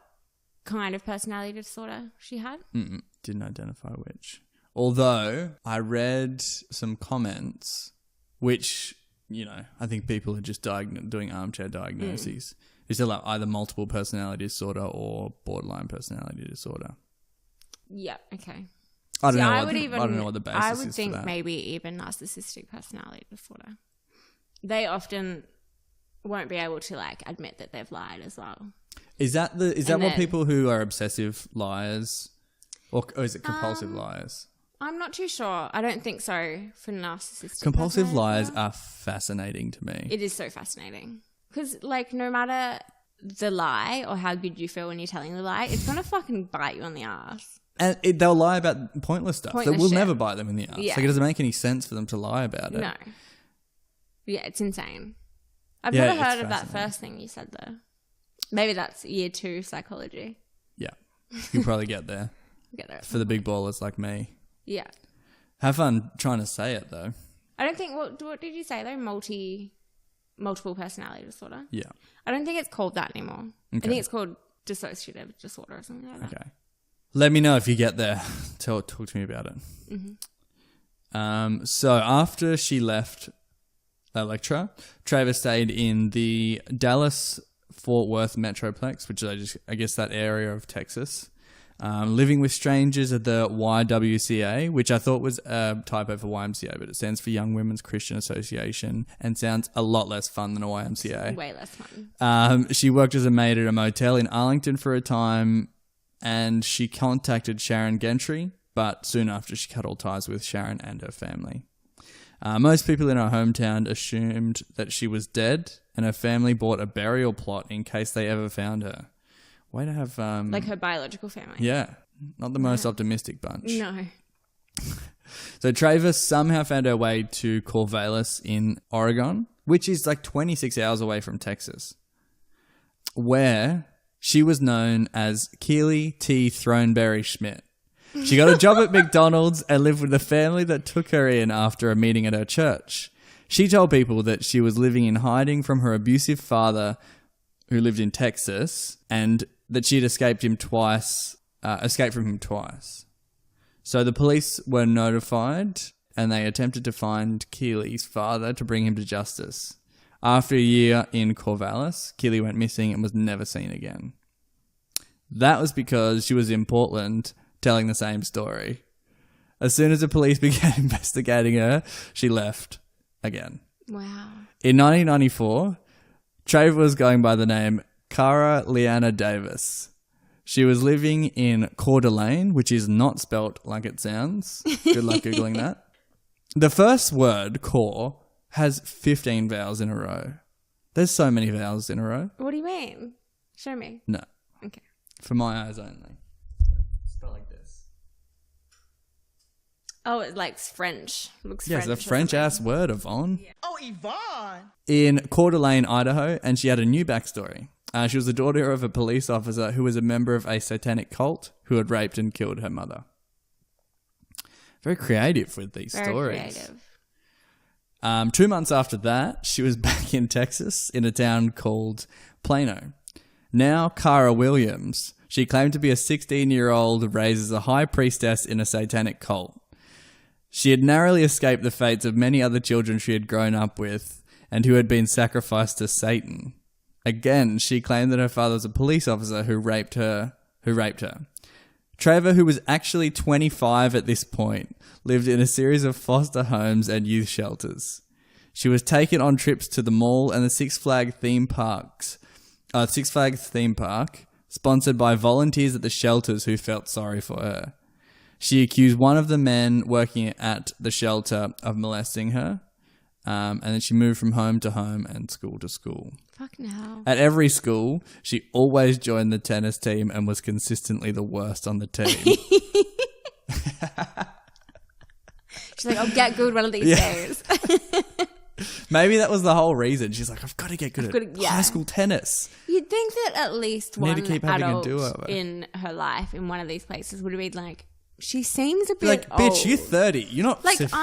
kind of personality disorder she had? Didn't identify which. Although I read some comments, which, I think people are just doing armchair diagnoses. It's like either multiple personality disorder or borderline personality disorder. Yeah, okay. I don't know what the basis is. I would think maybe even narcissistic personality disorder. They often won't be able to admit that they've lied as well. Is that what people who are obsessive liars, or is it compulsive liars? I'm not too sure. I don't think so for narcissistic. Compulsive liars are fascinating to me. It is so fascinating because no matter the lie or how good you feel when you're telling the lie, it's gonna fucking bite you on the ass. And they'll lie about pointless stuff that will never bite them in the ass. Yeah. It doesn't make any sense for them to lie about it. No. Yeah, it's insane. I've never heard of that first thing you said though. Maybe that's year 2 psychology. Yeah. You'll probably get there. Get there. For the big ballers like me. Yeah. Have fun trying to say it though. I don't think, what did you say though? Multiple personality disorder? Yeah. I don't think it's called that anymore. Okay. I think it's called dissociative disorder or something like that. Okay. Let me know if you get there. Talk to me about it. Mm-hmm. So after she left Electra, Treva stayed in the Dallas-Fort Worth Metroplex, which is, I guess, that area of Texas, living with strangers at the YWCA, which I thought was a typo for YMCA, but it stands for Young Women's Christian Association and sounds a lot less fun than a YMCA. Way less fun. She worked as a maid at a motel in Arlington for a time, and she contacted Sharon Gentry, but soon after she cut all ties with Sharon and her family. Most people in her hometown assumed that she was dead, and her family bought a burial plot in case they ever found her. Way to have... her biological family. Yeah. Not the most optimistic bunch. No. So Treva somehow found her way to Corvallis in Oregon, which is 26 hours away from Texas, where she was known as Keely T. Throneberry Schmidt. She got a job at McDonald's and lived with the family that took her in after a meeting at her church. She told people that she was living in hiding from her abusive father, who lived in Texas, and that she'd escaped from him twice. So the police were notified, and they attempted to find Keely's father to bring him to justice. After a year in Corvallis, Keely went missing and was never seen again. That was because she was in Portland telling the same story. As soon as the police began investigating her, she left again. Wow. In 1994, Treva was going by the name Cara Leanna Davis. She was living in Coeur d'Alene, which is not spelt like it sounds. Good luck Googling that. The first word, core, has 15 vowels in a row. There's so many vowels in a row. What do you mean? Show me. No. Okay. For my eyes only. Spell like this. Oh, it likes French. Looks Yes, French. a French-ass word, Yvonne. Yeah. Oh, Yvonne! In Coeur d'Alene, Idaho, and she had a new backstory. She was the daughter of a police officer who was a member of a satanic cult who had raped and killed her mother. Very creative with these Very stories. creative. 2 months after that, she was back in Texas in a town called Plano. Now Cara Williams, she claimed to be a 16-year-old raised as a high priestess in a satanic cult. She had narrowly escaped the fates of many other children she had grown up with and who had been sacrificed to Satan. Again, she claimed that her father was a police officer who raped her. Treva, who was actually 25 at this point, lived in a series of foster homes and youth shelters. She was taken on trips to the mall and the Six Flags theme park, sponsored by volunteers at the shelters who felt sorry for her. She accused one of the men working at the shelter of molesting her, and then she moved from home to home and school to school. Fuck no. At every school, she always joined the tennis team and was consistently the worst on the team. She's like, I'll get good one of these days. Maybe that was the whole reason. She's like, I've got to get good at yeah. high school tennis. You'd think that at least one to keep having a adult do-over. in her life in one of these places would have been like, she seems a bit Like, old. bitch, you're 30. You're not Like, 16.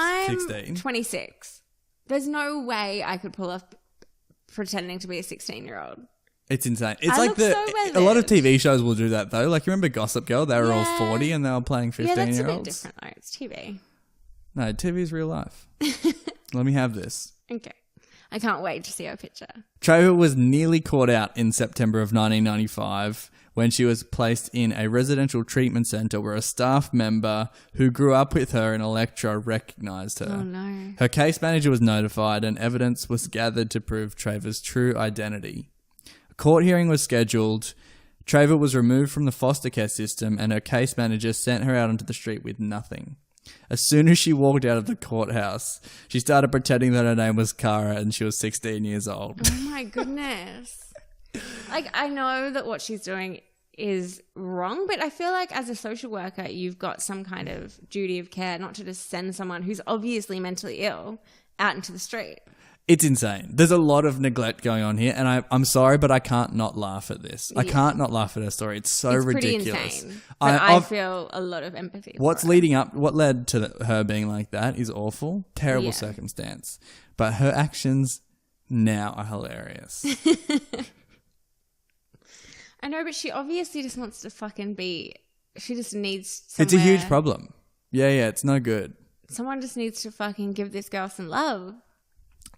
I'm 26. There's no way I could pull off pretending to be a 16-year-old. It's insane. It's I like look so well a lot of lived. TV shows will do that though. Like, you remember Gossip Girl? They were all Yeah. 40 and they were playing 15-year-olds. Yeah, that's a bit different though. It's TV. No, TV's real life. Let me have this. Okay. I can't wait to see her picture. Treva was nearly caught out in September of 1995 when she was placed in a residential treatment centre where a staff member who grew up with her in Electra recognised her. Oh no. Her case manager was notified and evidence was gathered to prove Treva's true identity. A court hearing was scheduled. Treva was removed from the foster care system and her case manager sent her out onto the street with nothing. As soon as she walked out of the courthouse, she started pretending that her name was Cara and she was 16 years old. Oh my goodness. Like, I know that what she's doing is wrong, but I feel like as a social worker, you've got some kind of duty of care not to just send someone who's obviously mentally ill out into the street. It's insane. There's a lot of neglect going on here, and I'm sorry, but I can't not laugh at this. I can't not laugh at her story. It's so It's ridiculous. pretty insane. But I feel a lot of empathy. What's for her. leading up, what led to her being like that is awful, terrible Yeah. circumstance. But her actions now are hilarious. I know, but she obviously just wants to fucking be. She just needs. It's a huge somewhere- problem. Yeah, it's no good. Someone just needs to fucking give this girl some love.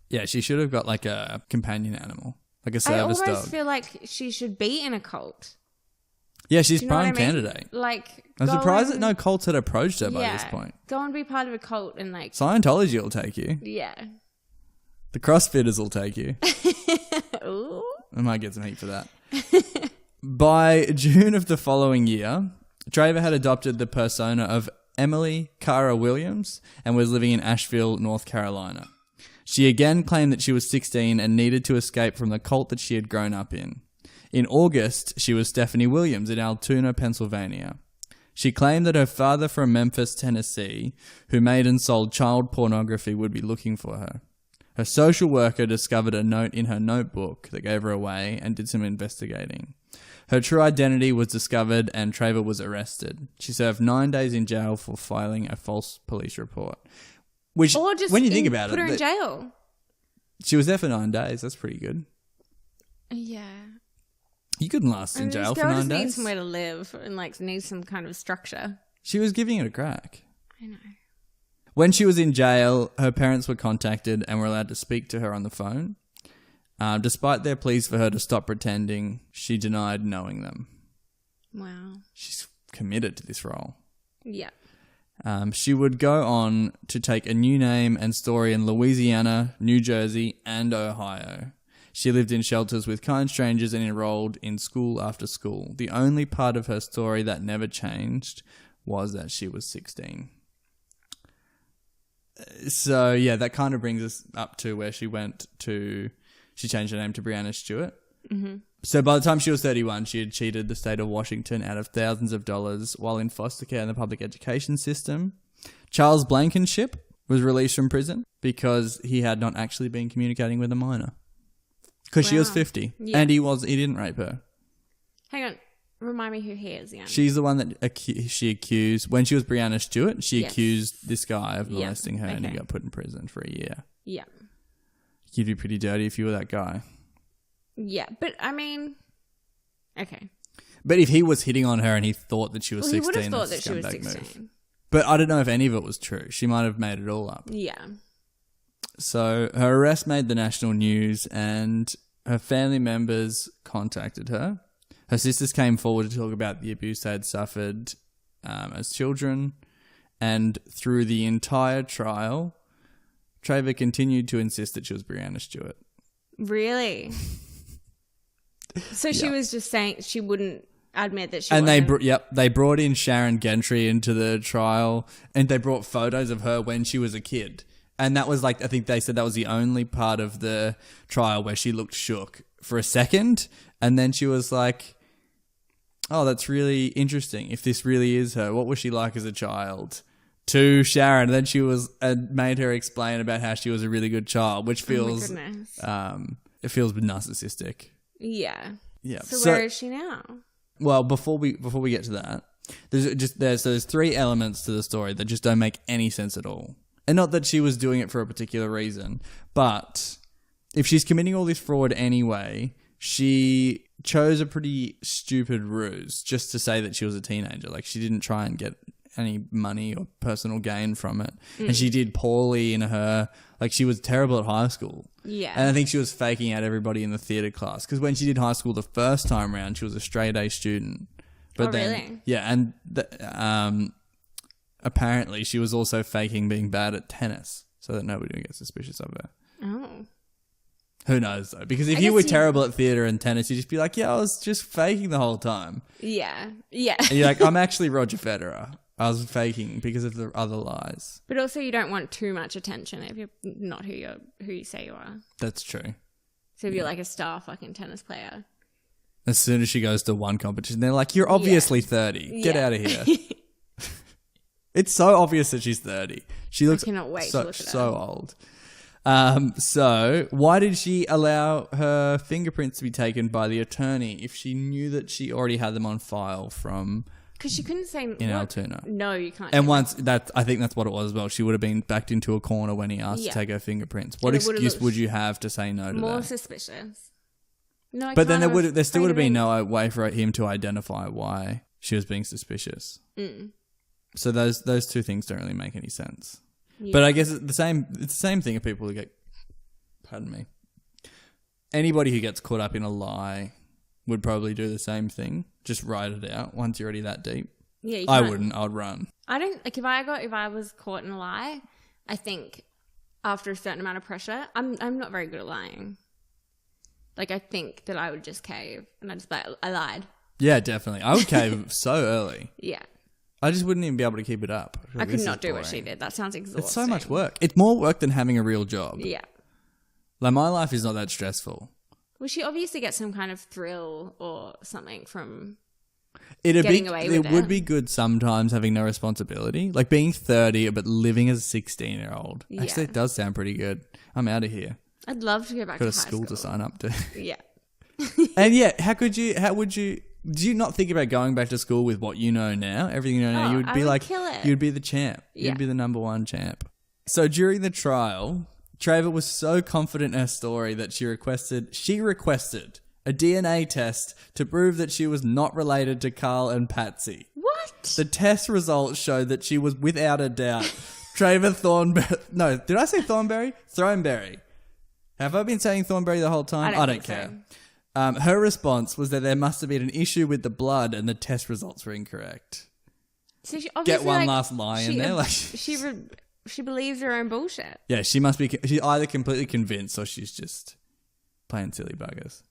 Yeah, she should have got like a companion animal, like a I service almost dog. feel like she should be in a cult. Yeah, she's Do you know prime what I mean? candidate. Like, I'm go surprised that and- no cults had approached her by this point. Go and be part of a cult and like, Scientology will take you. yeah. The CrossFitters will take you. Ooh. I might get some heat for that. By June of the following year, Treva had adopted the persona of Emily Cara Williams and was living in Asheville, North Carolina. She again claimed that she was 16 and needed to escape from the cult that she had grown up in. In August, she was Stephanie Williams in Altoona, Pennsylvania. She claimed that her father from Memphis, Tennessee, who made and sold child pornography, would be looking for her. Her social worker discovered a note in her notebook that gave her away and did some investigating. Her true identity was discovered and Treva was arrested. She served 9 days in jail for filing a false police report. Which, Or just when you think about put her in it, jail. she was there for 9 days. That's pretty good. Yeah. You couldn't last in jail this for girl 9 just days. needs somewhere to live and like needs some kind of structure. She was giving it a crack. I know. When she was in jail, her parents were contacted and were allowed to speak to her on the phone. Despite their pleas for her to stop pretending, she denied knowing them. Wow. She's committed to this role. Yeah. She would go on to take a new name and story in Louisiana, New Jersey, and Ohio. She lived in shelters with kind strangers and enrolled in school after school. The only part of her story that never changed was that she was 16. So, yeah, that kind of brings us up to where she changed her name to Brianna Stewart. Mm-hmm. So by the time she was 31, she had cheated the state of Washington out of thousands of dollars while in foster care in the public education system. Charles Blankenship was released from prison because he had not actually been communicating with a minor. Because she was 50. Yeah. And he didn't rape her. Hang on. Remind me who he is again. She's the one that she accused, when she was Brianna Stewart, she accused this guy of molesting her and he got put in prison for a year. Yeah. You'd be pretty dirty if you were that guy. Yeah, but I mean, okay. But if he was hitting on her and he thought that she was 16, he would have thought that that's she a was scumbag 16. move. But I don't know if any of it was true. She might have made it all up. Yeah. So her arrest made the national news and her family members contacted her. Her sisters came forward to talk about the abuse they had suffered as children. And through the entire trial, Treva continued to insist that she was Brianna Stewart. Really? So she was just saying she wouldn't admit that she and wasn't. They brought in Sharon Gentry into the trial and they brought photos of her when she was a kid. And that was I think they said that was the only part of the trial where she looked shook for a second. And then she was like, oh, that's really interesting. If this really is her, what was she like as a child? To Sharon. And then she made her explain about how she was a really good child, which feels, it feels narcissistic. Yeah. Yeah. So where is she now? Well, before we get to that, there's three elements to the story that just don't make any sense at all. And not that she was doing it for a particular reason, but if she's committing all this fraud anyway, she chose a pretty stupid ruse just to say that she was a teenager. Like, she didn't try and get any money or personal gain from it. And she did poorly in she was terrible at high school. Yeah. And I think she was faking out everybody in the theatre class. Because when she did high school the first time round, she was a straight A student. But really? Yeah, and apparently she was also faking being bad at tennis so that nobody would get suspicious of her. Oh. Who knows, though? Because if you were terrible at theatre and tennis, you'd just be like, yeah, I was just faking the whole time. Yeah. Yeah. And you're like, I'm actually Roger Federer. I was faking because of the other lies. But also you don't want too much attention if you're not who you say you are. That's true. So if you're like a star fucking tennis player. As soon as she goes to one competition, they're like, you're obviously 30. Get out of here. It's so obvious that she's 30. She looks I cannot wait to look at her. so old. So why did she allow her fingerprints to be taken by the attorney if she knew that she already had them on file from... Because she couldn't say... In Altoona. No, you can't. And I think that's what it was as well. She would have been backed into a corner when he asked to take her fingerprints. What excuse would you have to say no to that? More suspicious. No, but then there still would have been no way for him to identify why she was being suspicious. Mm. So those two things don't really make any sense. Yeah. But I guess it's the same thing of people who get... Pardon me. Anybody who gets caught up in a lie would probably do the same thing. Just write it out once you're already that deep. Yeah, I wouldn't. I'd run. I don't... Like, if I was caught in a lie, I think after a certain amount of pressure, I'm not very good at lying. Like, I think that I would just cave. And I just like, I lied. Yeah, definitely. I would cave so early. Yeah. I just wouldn't even be able to keep it up. I could not do what she did. That sounds exhausting. It's so much work. It's more work than having a real job. Yeah. Like, my life is not that stressful. Well, she obviously gets some kind of thrill or something from It would it. be good sometimes having no responsibility. Like being 30 but living as a 16-year-old. Yeah. Actually, it does sound pretty good. I'm out of here. I'd love to go back to high school. Got a school to sign up to. Yeah. And yeah, how would you... Do you not think about going back to school with what you know now? Everything you know now, you would be kill it. You'd be the champ. Yeah. You'd be the number one champ. So during the trial, Treva was so confident in her story that she requested a DNA test to prove that she was not related to Carl and Patsy. What? The test results showed that she was without a doubt Treva Thornberry. No, did I say Thornberry? Throneberry. Have I been saying Thornberry the whole time? I don't care. So. Her response was that there must have been an issue with the blood and the test results were incorrect. So she obviously, get one last lie in there. She believes her own bullshit. Yeah, she must be. She's either completely convinced or she's just playing silly buggers.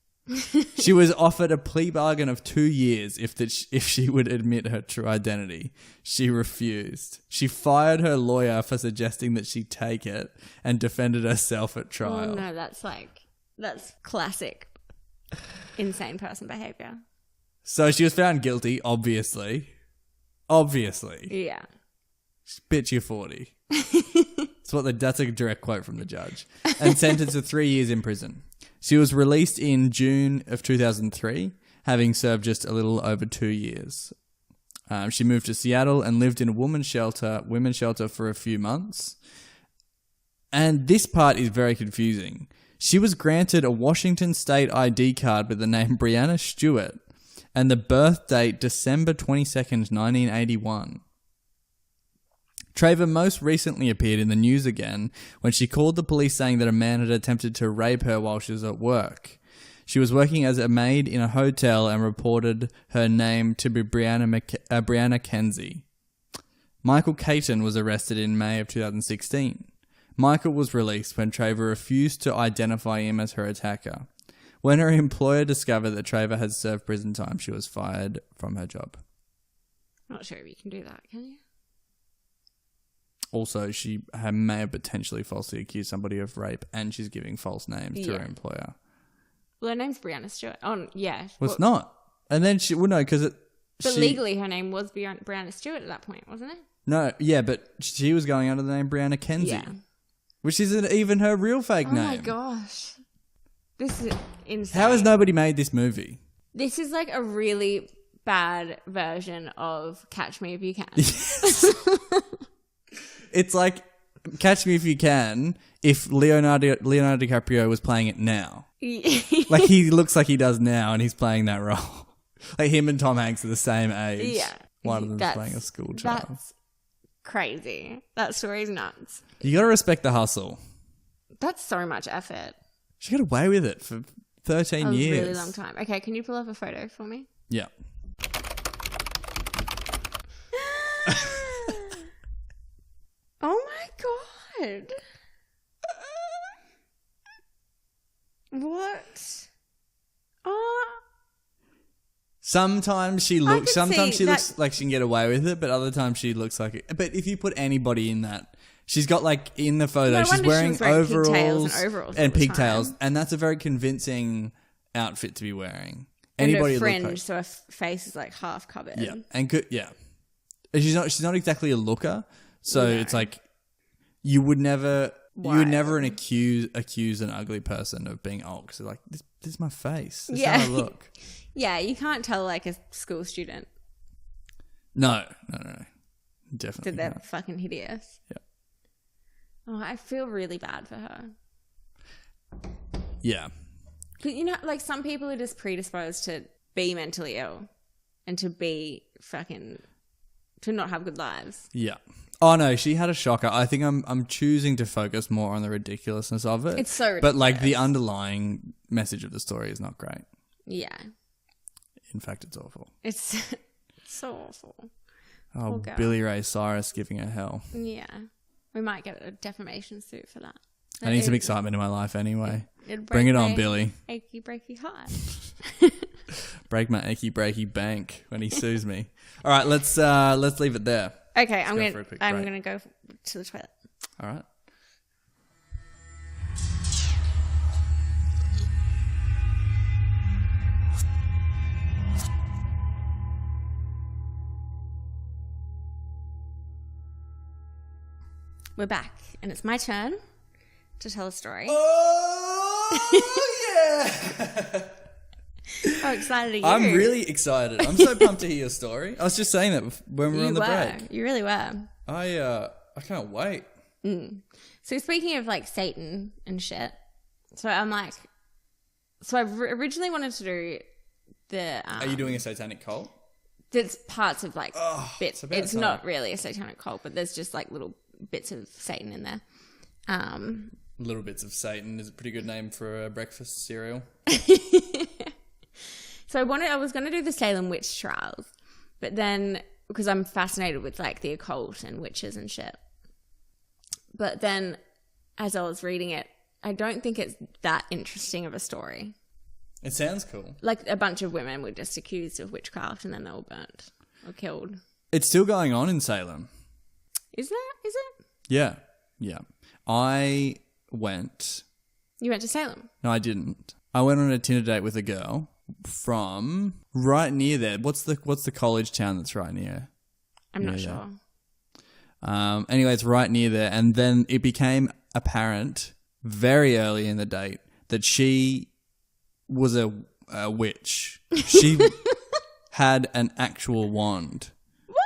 She was offered a plea bargain of 2 years if she would admit her true identity. She refused. She fired her lawyer for suggesting that she take it and defended herself at trial. Oh no, that's classic insane person behavior. So she was found guilty, obviously. Yeah. Bitch, you're 40. That's a direct quote from the judge. And sentenced to 3 years in prison. She was released in June of 2003, having served just a little over 2 years. She moved to Seattle and lived in a women's shelter for a few months. And this part is very confusing. She was granted a Washington State ID card with the name Brianna Stewart and the birth date December 22nd, 1981. Treva most recently appeared in the news again when she called the police saying that a man had attempted to rape her while she was at work. She was working as a maid in a hotel and reported her name to be Brianna Kenzie. Michael Caton was arrested in May of 2016. Michael was released when Treva refused to identify him as her attacker. When her employer discovered that Treva had served prison time, she was fired from her job. Not sure if you can do that, can you? Also, she may have potentially falsely accused somebody of rape, and she's giving false names to her employer. Well, her name's Brianna Stewart. Oh, yeah. Well, it's not. And then no, because it... But legally, her name was Brianna Stewart at that point, wasn't it? No, yeah, but she was going under the name Brianna Kenzie. Yeah. Which isn't even her real fake name. Oh my gosh. This is insane. How has nobody made this movie? This is like a really bad version of Catch Me If You Can. It's like Catch Me If You Can if Leonardo DiCaprio was playing it now. Like he looks like he does now and he's playing that role. Like him and Tom Hanks are the same age. Yeah. One of them's playing a school child. That's crazy. That story's nuts. You got to respect the hustle. That's so much effort. She got away with it for 13 years. A really long time. Okay, can you pull up a photo for me? Yeah. Oh my god. What? Sometimes she looks like she can get away with it, but other times she looks like it. But if you put anybody in that, she's got like in the photo, she's wearing overalls and pigtails, and that's a very convincing outfit to be wearing. Anybody and a fringe, so her face is like half covered. Yeah, and she's not exactly a looker, so it's like you would never accuse an ugly person of being old because like this is my face. This is how I look. Yeah, you can't tell like a school student. No. Definitely. That they're fucking hideous. Yeah. Oh, I feel really bad for her. Yeah. But you know, like some people are just predisposed to be mentally ill and to not have good lives. Yeah. Oh no, she had a shocker. I think I'm choosing to focus more on the ridiculousness of it. It's so ridiculous. But like the underlying message of the story is not great. Yeah. In fact, it's awful. It's so awful. Oh, Billy Ray Cyrus giving her hell. Yeah. We might get a defamation suit for that. I need some excitement in my life anyway. Bring it on, Billy. Achy breaky heart. Break my achy breaky bank when he sues me. All right, let's leave it there. Okay, I'm gonna go to the toilet. All right. We're back, and it's my turn to tell a story. Oh, yeah! How excited are you? I'm really excited. I'm so pumped to hear your story. I was just saying that when we were on the break. You really were. I can't wait. So speaking of like Satan and shit, so I'm like, so I originally wanted to do the. Are you doing a satanic cult? There's parts of like bits. It's time. not really a satanic cult, but there's just like little bits of Satan in there. Little bits of Satan is a pretty good name for a breakfast cereal. So I was going to do the Salem witch trials, but then because I'm fascinated with like the occult and witches and shit. But then as I was reading it, I don't think it's that interesting of a story. It sounds cool. Like a bunch of women were just accused of witchcraft and then they were burnt or killed. It's still going on in Salem. Is it? Yeah. Yeah. I went... You went to Salem? No, I didn't. I went on a Tinder date with a girl from right near there. What's the college town that's right near? I'm not sure. Anyway, it's right near there. And then it became apparent very early in the date that she was a witch. She had an actual wand. What?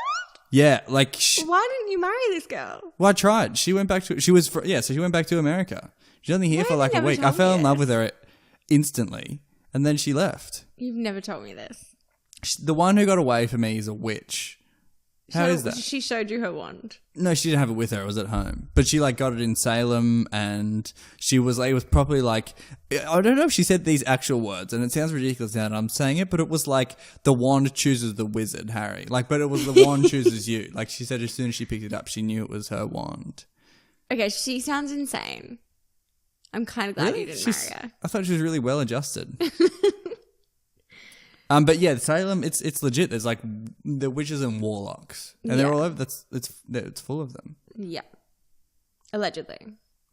Yeah, like... Why didn't you marry this girl? Well, I tried. She went back to... She went back to America. She's only here for like a week. I fell in love with her instantly, and then she left. You've never told me this. The one who got away from me is a witch. How is that? She showed you her wand. No, she didn't have it with her. It was at home. But she like got it in Salem, and she was like, it was probably like, I don't know if she said these actual words, and it sounds ridiculous now that I'm saying it, but it was like, the wand chooses the wizard, Harry. Like, but it was the wand chooses you. Like she said, as soon as she picked it up, she knew it was her wand. Okay, she sounds insane. I'm kind of glad you didn't marry her. I thought she was really well adjusted. But yeah, Salem, it's legit. There's like the witches and warlocks, and they're all over. It's full of them. Yeah, allegedly.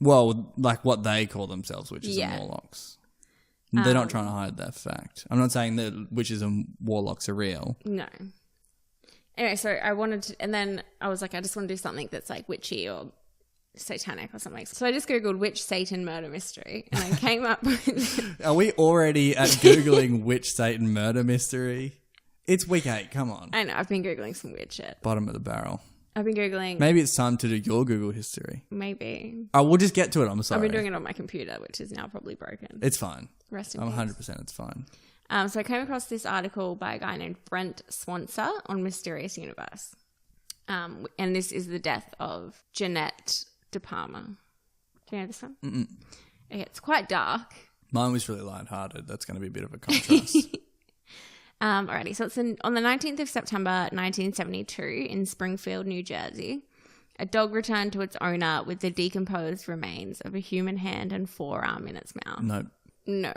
Well, like what they call themselves, witches and warlocks. They're not trying to hide that fact. I'm not saying that witches and warlocks are real. No. Anyway, so I wanted to, and then I was like, I just want to do something that's like witchy or satanic or something. So I just Googled witch Satan murder mystery and I came up with... Are we already at Googling witch Satan murder mystery? It's week 8, come on. I know, I've been Googling some weird shit. Bottom of the barrel. I've been Googling... Maybe it's time to do your Google history. Maybe. Oh, we'll just get to it, I'm sorry. I've been doing it on my computer, which is now probably broken. It's fine. Rest in peace. 100% it's fine. So I came across this article by a guy named Brent Swanser on Mysterious Universe. And this is the death of Jaenette DePalma. Do you know this one? Mm-mm. Okay, it's quite dark. Mine was really lighthearted. That's going to be a bit of a contrast. Alrighty, so it's on the 19th of September 1972 in Springfield, New Jersey. A dog returned to its owner with the decomposed remains of a human hand and forearm in its mouth. No,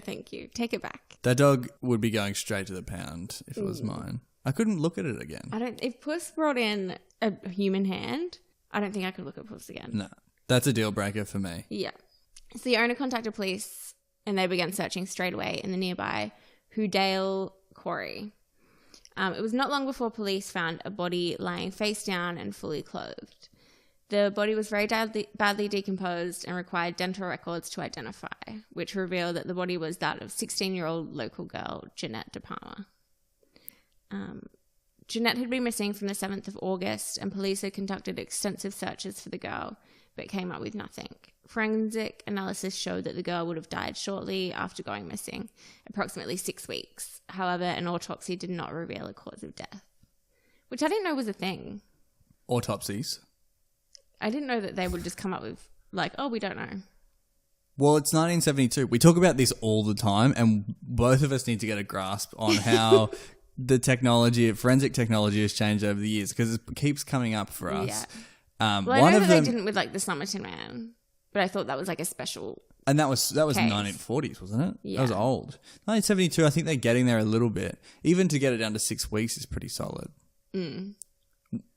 thank you. Take it back. That dog would be going straight to the pound if it was mine. I couldn't look at it again. If Puss brought in a human hand, I don't think I could look at Puss again. No, that's a deal breaker for me. Yeah. So the owner contacted police and they began searching straight away in the nearby Hoodale Quarry. It was not long before police found a body lying face down and fully clothed. The body was very badly decomposed and required dental records to identify, which revealed that the body was that of 16-year-old local girl Jaenette DePalma. Jaenette had been missing from the 7th of August, and police had conducted extensive searches for the girl, but came up with nothing. Forensic analysis showed that the girl would have died shortly after going missing, approximately 6 weeks. However, an autopsy did not reveal a cause of death, which I didn't know was a thing. Autopsies? I didn't know that they would just come up with, like, oh, we don't know. Well, it's 1972. We talk about this all the time, and both of us need to get a grasp on how the forensic technology has changed over the years, because it keeps coming up for us. Yeah. Well, I know that they didn't with, like, the Somerton Man, but I thought that was, like, a special And that was case. 1940s, wasn't it? Yeah. That was old. 1972, I think they're getting there a little bit. Even to get it down to 6 weeks is pretty solid.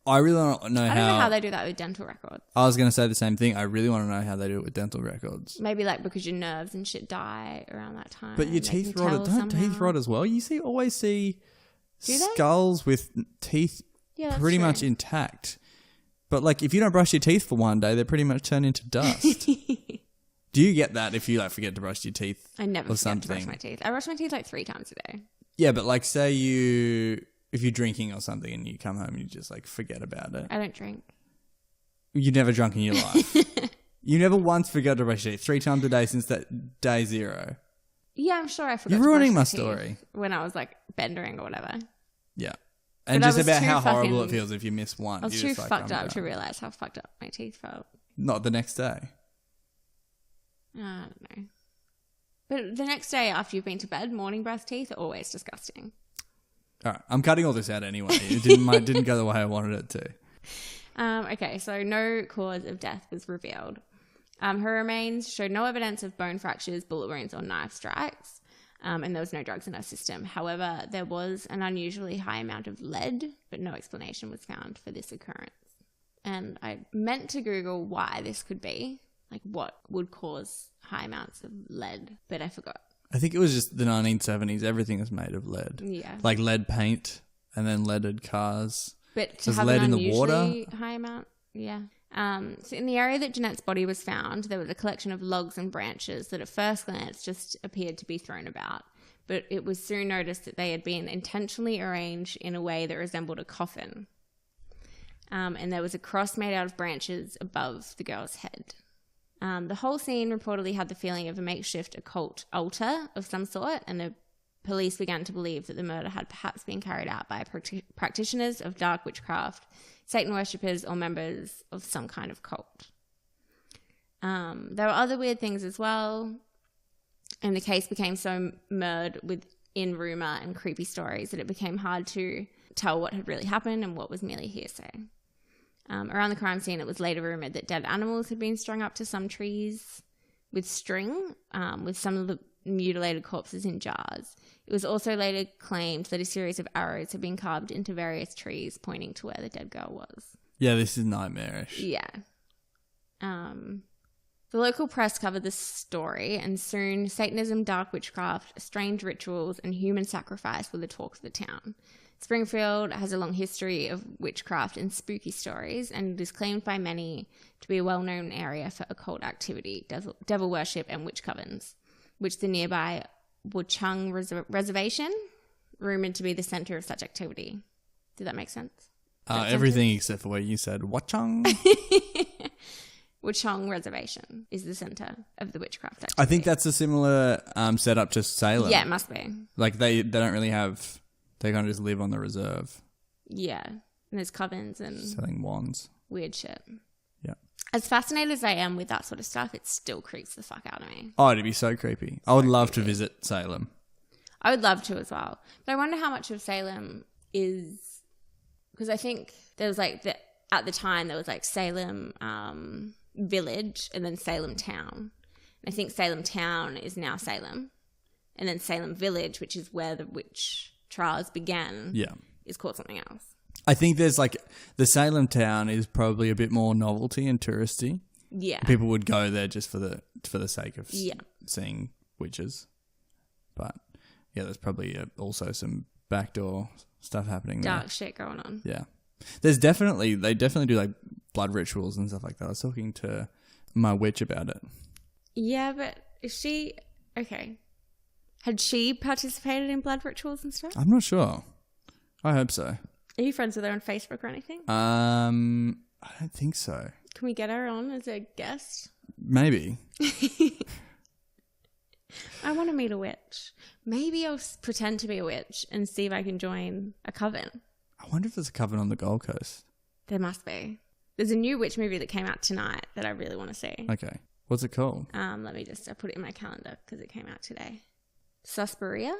I really don't know I don't know how they do that with dental records. I was going to say the same thing. I really want to know how they do it with dental records. Maybe like because your nerves and shit die around that time. But your teeth rot. Don't teeth rot as well? You always see skulls with teeth pretty much intact. But like if you don't brush your teeth for one day, they pretty much turn into dust. Do you get that if you like forget to brush your teeth? I never forget to brush my teeth. I brush my teeth like 3 times a day. Yeah, but like say if you're drinking or something and you come home and you just like forget about it. I don't drink. You've never drunk in your life. You never once forgot to brush your teeth 3 times a day since that day 0. Yeah, I'm sure I forgot. You're to ruining brush my story. When I was like bendering or whatever. Yeah. And but just about how horrible it feels if you miss one. I was too fucked up to realise how fucked up my teeth felt. Not the next day. I don't know. But the next day after you've been to bed, morning brush teeth are always disgusting. All right, I'm cutting all this out anyway. It didn't go the way I wanted it to. Okay, so no cause of death was revealed. Her remains showed no evidence of bone fractures, bullet wounds, or knife strikes, and there was no drugs in her system. However, there was an unusually high amount of lead, but no explanation was found for this occurrence. And I meant to Google why this could be, like what would cause high amounts of lead, but I forgot. I think it was just the 1970s. Everything was made of lead. Yeah. Like lead paint and then leaded cars. But to There's have lead an in the water. unusually high amount, yeah. So in the area that Jaenette's body was found, there was a collection of logs and branches that at first glance just appeared to be thrown about. But it was soon noticed that they had been intentionally arranged in a way that resembled a coffin. And there was a cross made out of branches above the girl's head. The whole scene reportedly had the feeling of a makeshift occult altar of some sort, and the police began to believe that the murder had perhaps been carried out by practitioners of dark witchcraft, Satan worshippers, or members of some kind of cult. There were other weird things as well, and the case became so mired within rumour and creepy stories that it became hard to tell what had really happened and what was merely hearsay. Around the crime scene, it was later rumoured that dead animals had been strung up to some trees with string, with some of the mutilated corpses in jars. It was also later claimed that a series of arrows had been carved into various trees pointing to where the dead girl was. Yeah, this is nightmarish. Yeah. The local press covered this story, and soon Satanism, dark witchcraft, strange rituals, and human sacrifice were the talk of the town. Springfield has a long history of witchcraft and spooky stories, and it is claimed by many to be a well-known area for occult activity, devil worship, and witch covens, which the nearby Wuchang Reservation rumoured to be the centre of such activity. Did that make sense? Everything except for what you said. Wachang? Wuchang Reservation is the centre of the witchcraft activity. I think that's a similar setup to Salem. Yeah, it must be. Like they don't really have... They kind of just live on the reserve. Yeah. And there's covens and... Selling wands. Weird shit. Yeah. As fascinated as I am with that sort of stuff, it still creeps the fuck out of me. Oh, it'd be so creepy. I would love to visit Salem. I would love to as well. But I wonder how much of Salem is... Because I think there was like... At the time, there was like Salem Village and then Salem Town. And I think Salem Town is now Salem. And then Salem Village, which is where the witch trials began, is called something else. I think there's like... The Salem Town is probably a bit more novelty and touristy. Yeah. People would go there just for the sake of seeing witches. But yeah, there's probably also some backdoor stuff happening there. Dark shit going on. Yeah. They definitely do like blood rituals and stuff like that. I was talking to my witch about it. Yeah, but is she... Okay. Had she participated in blood rituals and stuff? I'm not sure. I hope so. Are you friends with her on Facebook or anything? I don't think so. Can we get her on as a guest? Maybe. I want to meet a witch. Maybe I'll pretend to be a witch and see if I can join a coven. I wonder if there's a coven on the Gold Coast. There must be. There's a new witch movie that came out tonight that I really want to see. Okay. What's it called? I put it in my calendar because it came out today. Suspiria.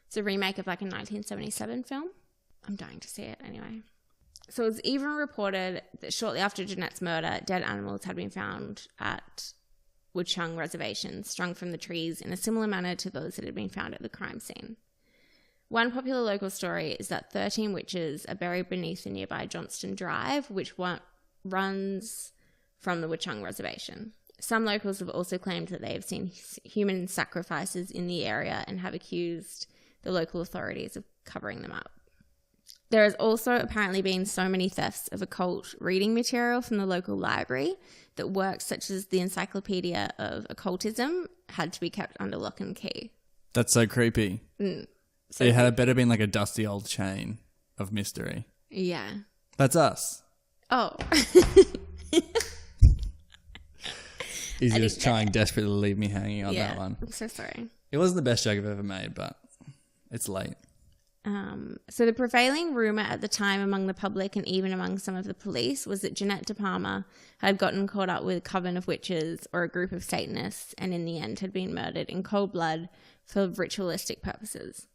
It's a remake of like a 1977 film. I'm dying to see it anyway. So it was even reported that shortly after Jaenette's murder, dead animals had been found at Wuchang Reservation, strung from the trees in a similar manner to those that had been found at the crime scene. One popular local story is that 13 witches are buried beneath the nearby Johnston Drive, which runs from the Wuchang Reservation. Some locals have also claimed that they have seen human sacrifices in the area and have accused the local authorities of covering them up. There has also apparently been so many thefts of occult reading material from the local library that works such as the Encyclopedia of Occultism had to be kept under lock and key. That's so creepy. So it had better been like a dusty old chain of mystery. Yeah. That's us. Oh. Izzy was trying desperately to leave me hanging on that one. I'm so sorry. It wasn't the best joke I've ever made, but it's late. So the prevailing rumour at the time among the public and even among some of the police was that Jaenette DePalma had gotten caught up with a coven of witches or a group of Satanists and in the end had been murdered in cold blood for ritualistic purposes.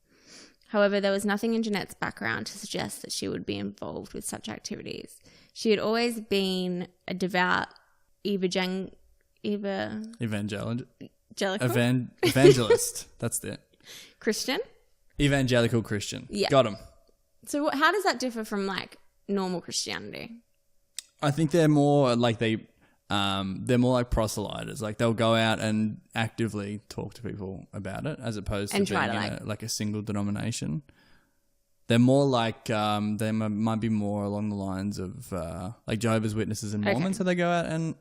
However, there was nothing in Jaenette's background to suggest that she would be involved with such activities. She had always been a devout Evangelist. That's it. Christian. Evangelical Christian. Yeah. Got him. So how does that differ from like normal Christianity? I think they're more like they're more like proselyters. Like they'll go out and actively talk to people about it, as opposed to being in a single denomination. They're more like they might be more along the lines of like Jehovah's Witnesses and Mormons, so they go out and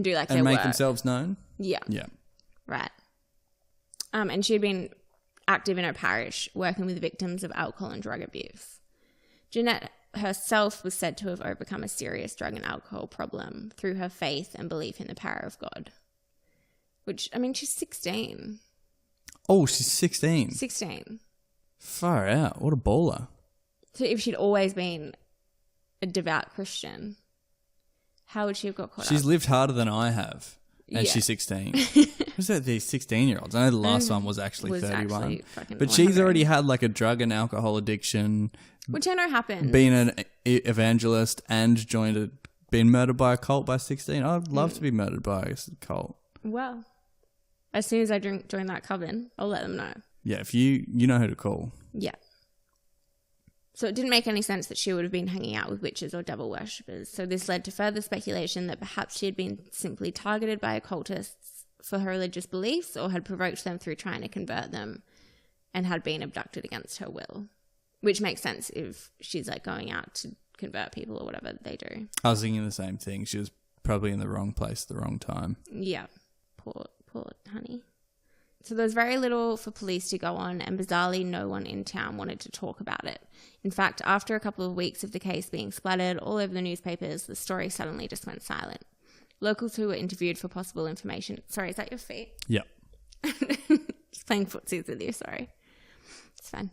do like and their make work. themselves known. Yeah. Yeah. Right. And she'd been active in her parish, working with victims of alcohol and drug abuse. Jaenette herself was said to have overcome a serious drug and alcohol problem through her faith and belief in the power of God. Which, I mean, she's 16. Oh, she's 16. 16. Far out. What a baller. So if she'd always been a devout Christian, how would she have got caught up? She's lived harder than I have. And she's 16. Who's that? These 16-year-olds. I know the last one was actually 31. But she's already had like a drug and alcohol addiction. Which I know happens. Been an evangelist and been murdered by a cult by 16. I'd love to be murdered by a cult. Well, as soon as I join that coven, I'll let them know. Yeah, if you know who to call. Yeah. So it didn't make any sense that she would have been hanging out with witches or devil worshippers. So this led to further speculation that perhaps she had been simply targeted by occultists for her religious beliefs, or had provoked them through trying to convert them and had been abducted against her will. Which makes sense if she's like going out to convert people or whatever they do. I was thinking the same thing. She was probably in the wrong place at the wrong time. Yeah. Poor honey. So there was very little for police to go on, and bizarrely no one in town wanted to talk about it. In fact, after a couple of weeks of the case being splattered all over the newspapers, the story suddenly just went silent. Locals who were interviewed for possible information... Sorry, is that your feet? Yep. Just playing footsies with you, sorry. It's fine.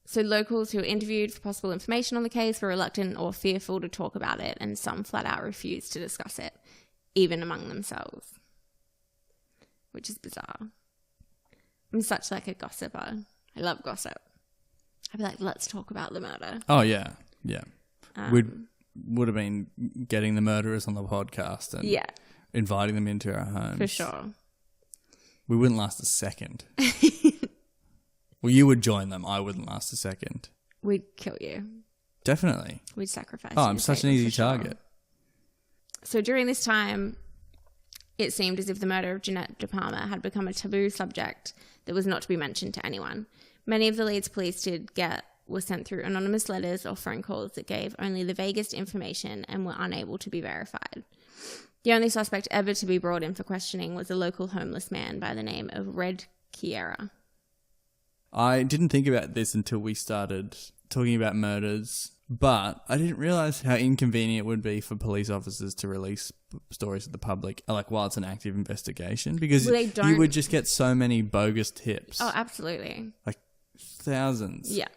So locals who were interviewed for possible information on the case were reluctant or fearful to talk about it, and some flat out refused to discuss it, even among themselves. Which is bizarre. I'm such like a gossiper. I love gossip. I'd be like, let's talk about the murder. Oh, yeah. Yeah. Would have been getting the murderers on the podcast and inviting them into our homes. For sure. We wouldn't last a second. Well, you would join them. I wouldn't last a second. We'd kill you. Definitely. We'd sacrifice you. Oh, I'm such an easy target. So during this time, it seemed as if the murder of Jaenette DePalma had become a taboo subject that was not to be mentioned to anyone. Many of the leads police did get were sent through anonymous letters or phone calls that gave only the vaguest information and were unable to be verified. The only suspect ever to be brought in for questioning was a local homeless man by the name of Red Kiera. I didn't think about this until we started talking about murders, but I didn't realise how inconvenient it would be for police officers to release stories to the public, like while it's an active investigation, because you would just get so many bogus tips. Oh, absolutely. Like thousands. Yeah.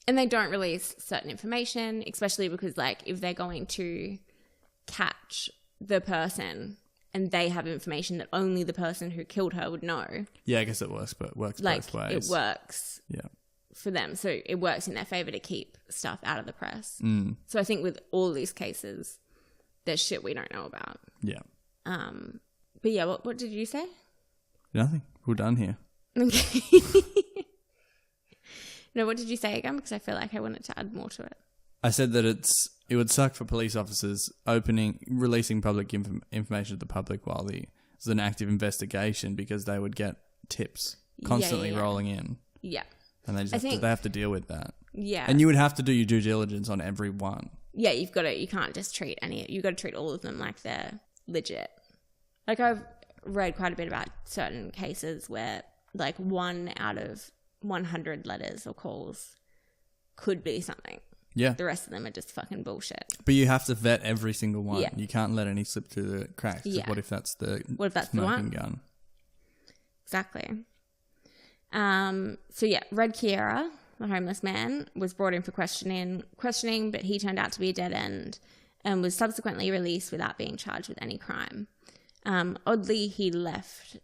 And they don't release certain information, especially because like if they're going to catch the person and they have information that only the person who killed her would know. Yeah, I guess it works both ways. It works. Yeah. For them. So it works in their favour to keep stuff out of the press. So I think with all these cases, there's shit we don't know about. Yeah. But yeah, what did you say? Nothing. We're done here. Okay. No, what did you say again? Because I feel like I wanted to add more to it. I said that it would suck for police officers releasing public information to the public while there's an active investigation, because they would get tips constantly rolling in. Yeah. And they have to deal with that. Yeah. And you would have to do your due diligence on every one. Yeah, you can't just treat you've got to treat all of them like they're legit. Like I've read quite a bit about certain cases where like 1 out of 100 letters or calls could be something. Yeah. The rest of them are just fucking bullshit. But you have to vet every single one. Yeah. You can't let any slip through the cracks. Yeah. What if that's the smoking gun? Exactly. So yeah, Red Kiera, the homeless man, was brought in for questioning, but he turned out to be a dead end and was subsequently released without being charged with any crime. Oddly, he left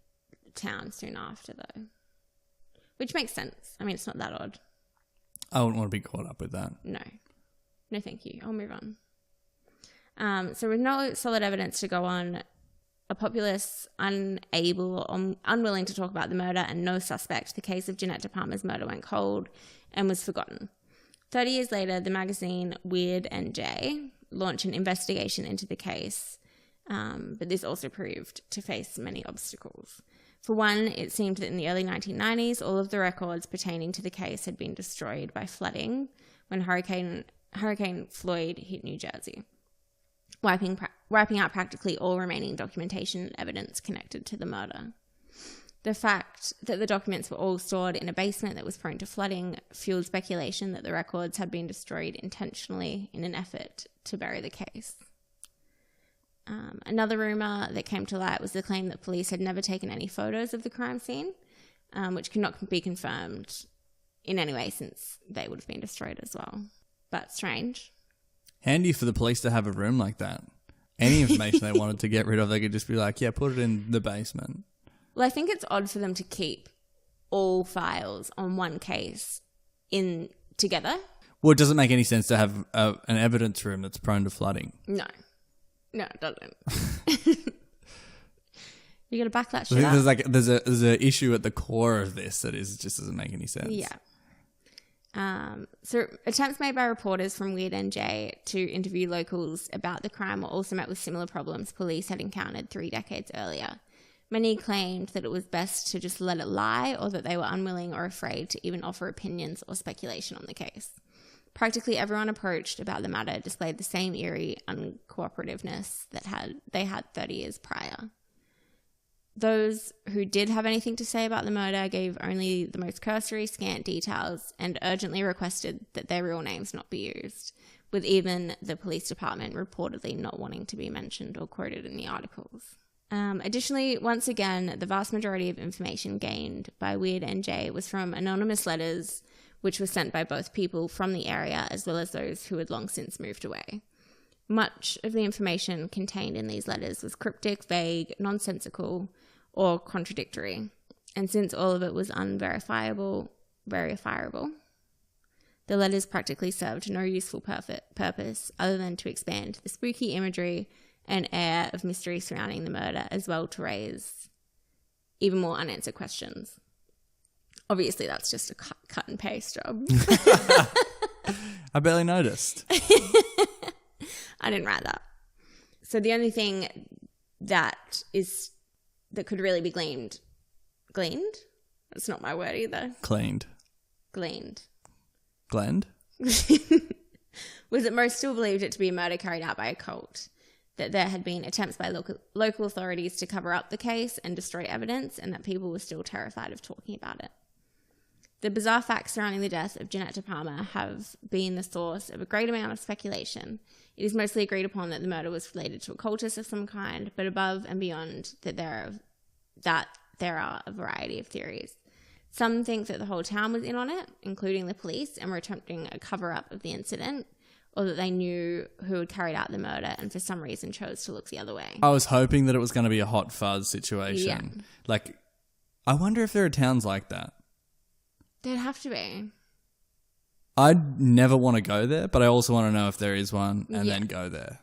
town soon after though. Which makes sense. I mean, it's not that odd. I wouldn't want to be caught up with that. No, thank you. I'll move on. So with no solid evidence to go on, a populace unable or unwilling to talk about the murder and no suspect, the case of Jaenette DePalma's murder went cold and was forgotten. 30 years later, the magazine Weird NJ launched an investigation into the case, but this also proved to face many obstacles. For one, it seemed that in the early 1990s, all of the records pertaining to the case had been destroyed by flooding when Hurricane Floyd hit New Jersey, wiping out practically all remaining documentation and evidence connected to the murder. The fact that the documents were all stored in a basement that was prone to flooding fueled speculation that the records had been destroyed intentionally in an effort to bury the case. Another rumor that came to light was the claim that police had never taken any photos of the crime scene, which could not be confirmed in any way since they would have been destroyed as well. But strange. Handy for the police to have a room like that. Any information they wanted to get rid of, they could just be like, yeah, put it in the basement. Well, I think it's odd for them to keep all files on one case in together. Well, it doesn't make any sense to have an evidence room that's prone to flooding. No, it doesn't. You got to back that shit up. There's a issue at the core of this that just doesn't make any sense. Yeah. So attempts made by reporters from Weird NJ to interview locals about the crime were also met with similar problems police had encountered 3 decades earlier. Many claimed that it was best to just let it lie, or that they were unwilling or afraid to even offer opinions or speculation on the case. Practically everyone approached about the matter displayed the same eerie uncooperativeness that they had 30 years prior. Those who did have anything to say about the murder gave only the most cursory, scant details and urgently requested that their real names not be used, with even the police department reportedly not wanting to be mentioned or quoted in the articles. Additionally, once again, the vast majority of information gained by Weird NJ was from anonymous letters, which were sent by both people from the area as well as those who had long since moved away. Much of the information contained in these letters was cryptic, vague, nonsensical, or contradictory, and since all of it was verifiable, the letters practically served no useful purpose other than to expand the spooky imagery and air of mystery surrounding the murder, as well to raise even more unanswered questions. Obviously, that's just a cut and paste job. I barely noticed. I didn't write that. So the only thing that could really be gleaned? That's not my word either. Gleaned. Glenned. Was that most still believed it to be a murder carried out by a cult, that there had been attempts by local authorities to cover up the case and destroy evidence, and that people were still terrified of talking about it. The bizarre facts surrounding the death of Jaenette DePalma have been the source of a great amount of speculation. It is mostly agreed upon that the murder was related to a cultist of some kind, but above and beyond that there are a variety of theories. Some think that the whole town was in on it, including the police, and were attempting a cover-up of the incident, or that they knew who had carried out the murder and for some reason chose to look the other way. I was hoping that it was going to be a hot fuzz situation. Yeah. Like, I wonder if there are towns like that. There'd have to be. I'd never want to go there, but I also want to know if there is one and then go there.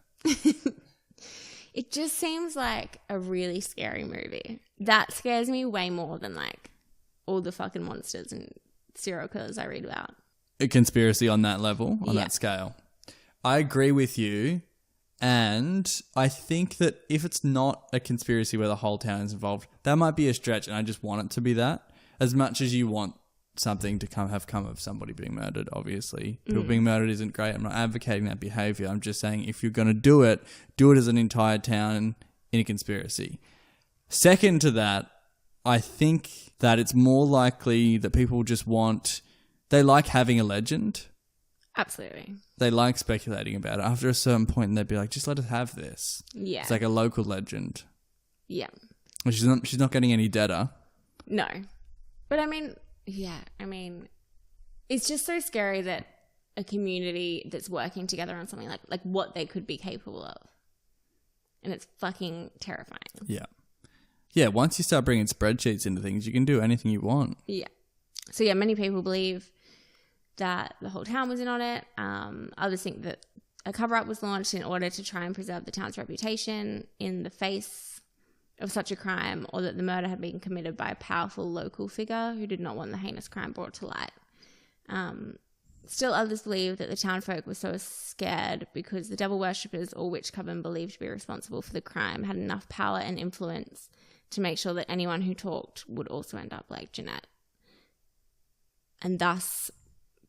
It just seems like a really scary movie. That scares me way more than like all the fucking monsters and serial killers I read about. A conspiracy on that level, on that scale. I agree with you. And I think that if it's not a conspiracy where the whole town is involved, that might be a stretch, and I just want it to be that. As much as you want something to come of somebody being murdered, obviously. People being murdered isn't great. I'm not advocating that behavior. I'm just saying if you're going to do it as an entire town in a conspiracy. Second to that, I think that it's more likely that people just they like having a legend. Absolutely. They like speculating about it. After a certain point, they'd be like, just let us have this. Yeah. It's like a local legend. Yeah. Well, she's not getting any deader. No. But I mean, it's just so scary that a community that's working together on something like what they could be capable of. And it's fucking terrifying. Yeah. Yeah, once you start bringing spreadsheets into things, you can do anything you want. Yeah. So yeah, many people believe that the whole town was in on it. Others think that A cover-up was launched in order to try and preserve the town's reputation in the face of such a crime, or that the murder had been committed by a powerful local figure who did not want the heinous crime brought to light. Still, others believe that the townfolk were so scared because the devil worshippers or witch coven believed to be responsible for the crime had enough power and influence to make sure that anyone who talked would also end up like Jaenette, and thus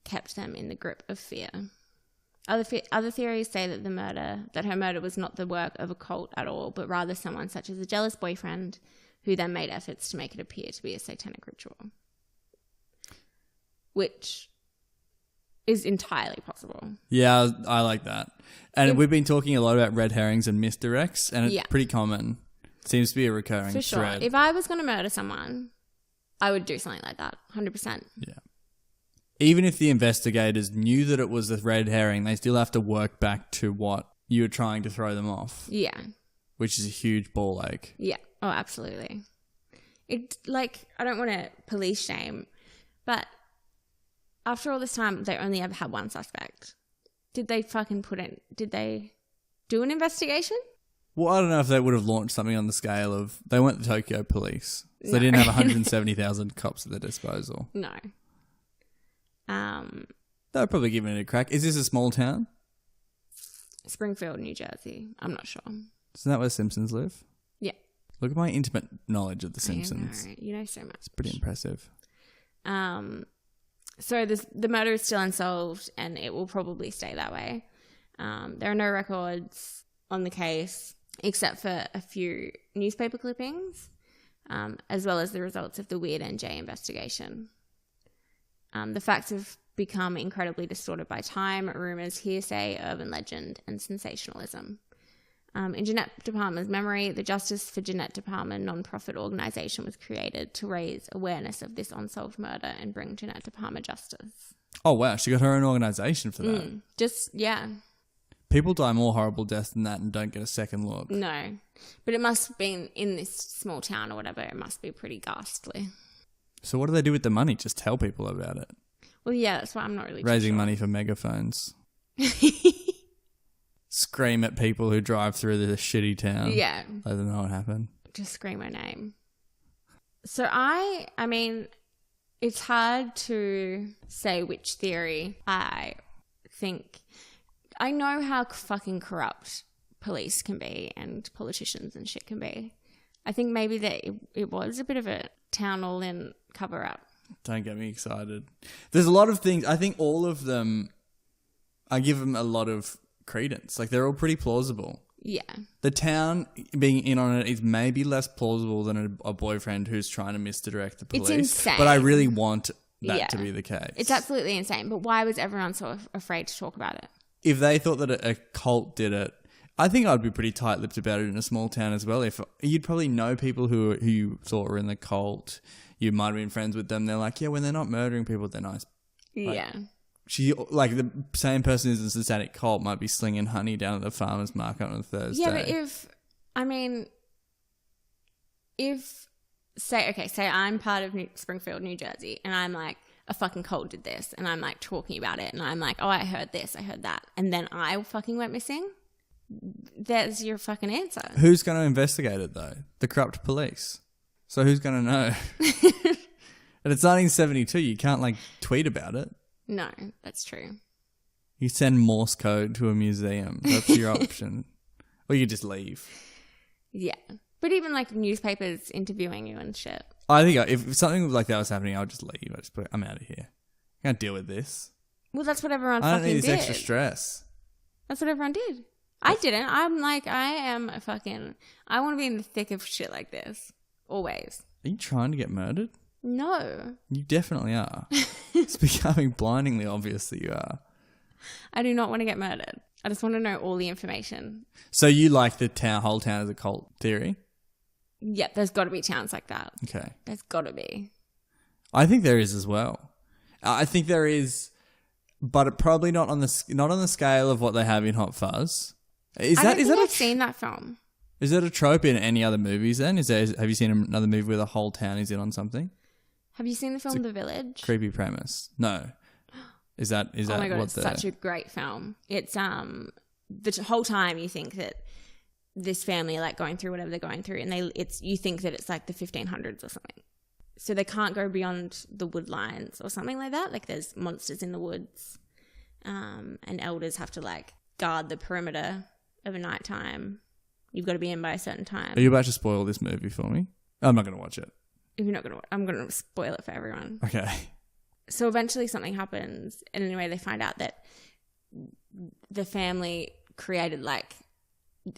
kept them in the grip of fear. Other theories say that her murder was not the work of a cult at all, but rather someone such as a jealous boyfriend who then made efforts to make it appear to be a satanic ritual, which is entirely possible. Yeah, I like that. And we've been talking a lot about red herrings and misdirects, and it's pretty common. Seems to be a recurring For sure. thread. If I was going to murder someone, I would do something like that, 100%. Yeah. Even if the investigators knew that it was a red herring, they still have to work back to what you were trying to throw them off. Yeah. Which is a huge ball ache. Yeah. Oh, absolutely. It, like, I don't want to police shame, but after all this time, they only ever had one suspect. Did they do an investigation? Well, I don't know if they would have launched something on the scale of, they weren't the Tokyo police. So they didn't have 170,000 cops at their disposal. No. They were probably giving it a crack. Is this a small town? Springfield, New Jersey. I'm not sure. Isn't that where Simpsons live? Yeah. Look at my intimate knowledge of the Simpsons. You know so much. It's pretty impressive. So the murder is still unsolved, and it will probably stay that way. There are no records on the case except for a few newspaper clippings, as well as the results of the Weird NJ investigation. The facts have become incredibly distorted by time, rumours, hearsay, urban legend, and sensationalism. In Jaenette DePalma's memory, the Justice for Jaenette DePalma non-profit organisation was created to raise awareness of this unsolved murder and bring Jaenette DePalma justice. Oh, wow. She got her own organisation for that. Yeah. People die more horrible deaths than that and don't get a second look. No. But it must have been in this small town or whatever. It must be pretty ghastly. So what do they do with the money? Just tell people about it. Well, yeah, that's why I'm not really Raising sure. money for megaphones. Scream at people who drive through the shitty town. Yeah. Let them know what happened. Just scream her name. So I mean, it's hard to say which theory I think. I know how fucking corrupt police can be and politicians and shit can be. I think maybe that it was a bit of a town all-in cover-up. Don't get me excited. There's a lot of things. I think all of them, I give them a lot of credence. Like, they're all pretty plausible. Yeah. The town being in on it is maybe less plausible than a boyfriend who's trying to misdirect the police. It's insane. But I really want that to be the case. It's absolutely insane. But why was everyone so afraid to talk about it? If they thought that a cult did it, I think I'd be pretty tight-lipped about it in a small town as well. If you'd probably know people who you thought were in the cult, you might have been friends with them. They're like, yeah, when they're not murdering people, they're nice. Yeah. Like the same person who's in a satanic cult might be slinging honey down at the farmer's market on a Thursday. Yeah, but say I'm part of Springfield, New Jersey, and I'm like, a fucking cult did this, and I'm like talking about it, and I'm like, oh, I heard this, I heard that, and then I fucking went missing. That's your fucking answer. Who's going to investigate it though? The corrupt police. So who's going to know? And it's 1972. You can't like tweet about it. No, that's true. You send Morse code to a museum. That's your option. Or you just leave. Yeah. But even like newspapers interviewing you and shit. I think if something like that was happening, I would just leave. I just put, I'm out of here. I can't deal with this. Well, that's what everyone I fucking don't need this did. extra stress. That's what everyone did. I didn't. I'm like, I want to be in the thick of shit like this. Always. Are you trying to get murdered? No. You definitely are. It's becoming blindingly obvious that you are. I do not want to get murdered. I just want to know all the information. So you like the whole town as a cult theory? Yeah, there's got to be towns like that. Okay. There's got to be. I think there is as well. I think there is, but it probably not on the scale of what they have in Hot Fuzz. I've seen that film. Is that a trope in any other movies then? Have you seen another movie where the whole town is in on something? Have you seen the film The Village? Creepy premise. No. Is that oh my God, what it's such a great film. It's the whole time you think that this family are like going through whatever they're going through, and you think that it's like the 1500s or something. So they can't go beyond the wood lines or something like that. Like there's monsters in the woods, and elders have to like guard the perimeter of a nighttime. You've got to be in by a certain time. Are you about to spoil this movie for me? I'm not going to watch it. If you're not going to, I'm going to spoil it for everyone. Okay. So eventually something happens, and anyway they find out that the family created like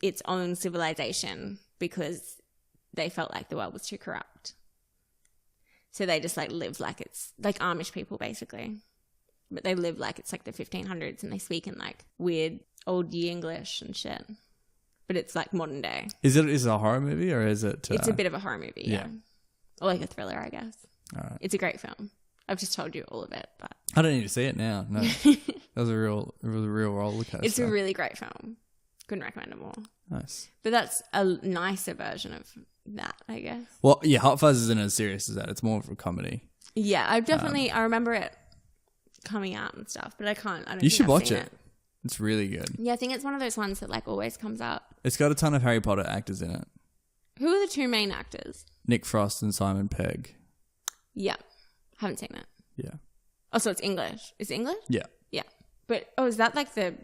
its own civilization because they felt like the world was too corrupt. So they just like live like it's like Amish people basically. But they live like it's like the 1500s, and they speak in like weird old year English and shit. But it's like modern day. Is it a horror movie or is it? It's a bit of a horror movie, yeah. Or like a thriller, I guess. All right. It's a great film. I've just told you all of it, but I don't need to see it now. No, that was a real roller coaster. It's a really great film. Couldn't recommend it more. Nice. But that's a nicer version of that, I guess. Well, yeah, Hot Fuzz isn't as serious as that. It's more of a comedy. Yeah, I remember it coming out and stuff, but I don't. You should watch it. It's really good. Yeah, I think it's one of those ones that like always comes up. It's got a ton of Harry Potter actors in it. Who are the two main actors? Nick Frost and Simon Pegg. Yeah, haven't seen it. Yeah. Oh, so it's English. Is it English? Yeah. Yeah. But is that like the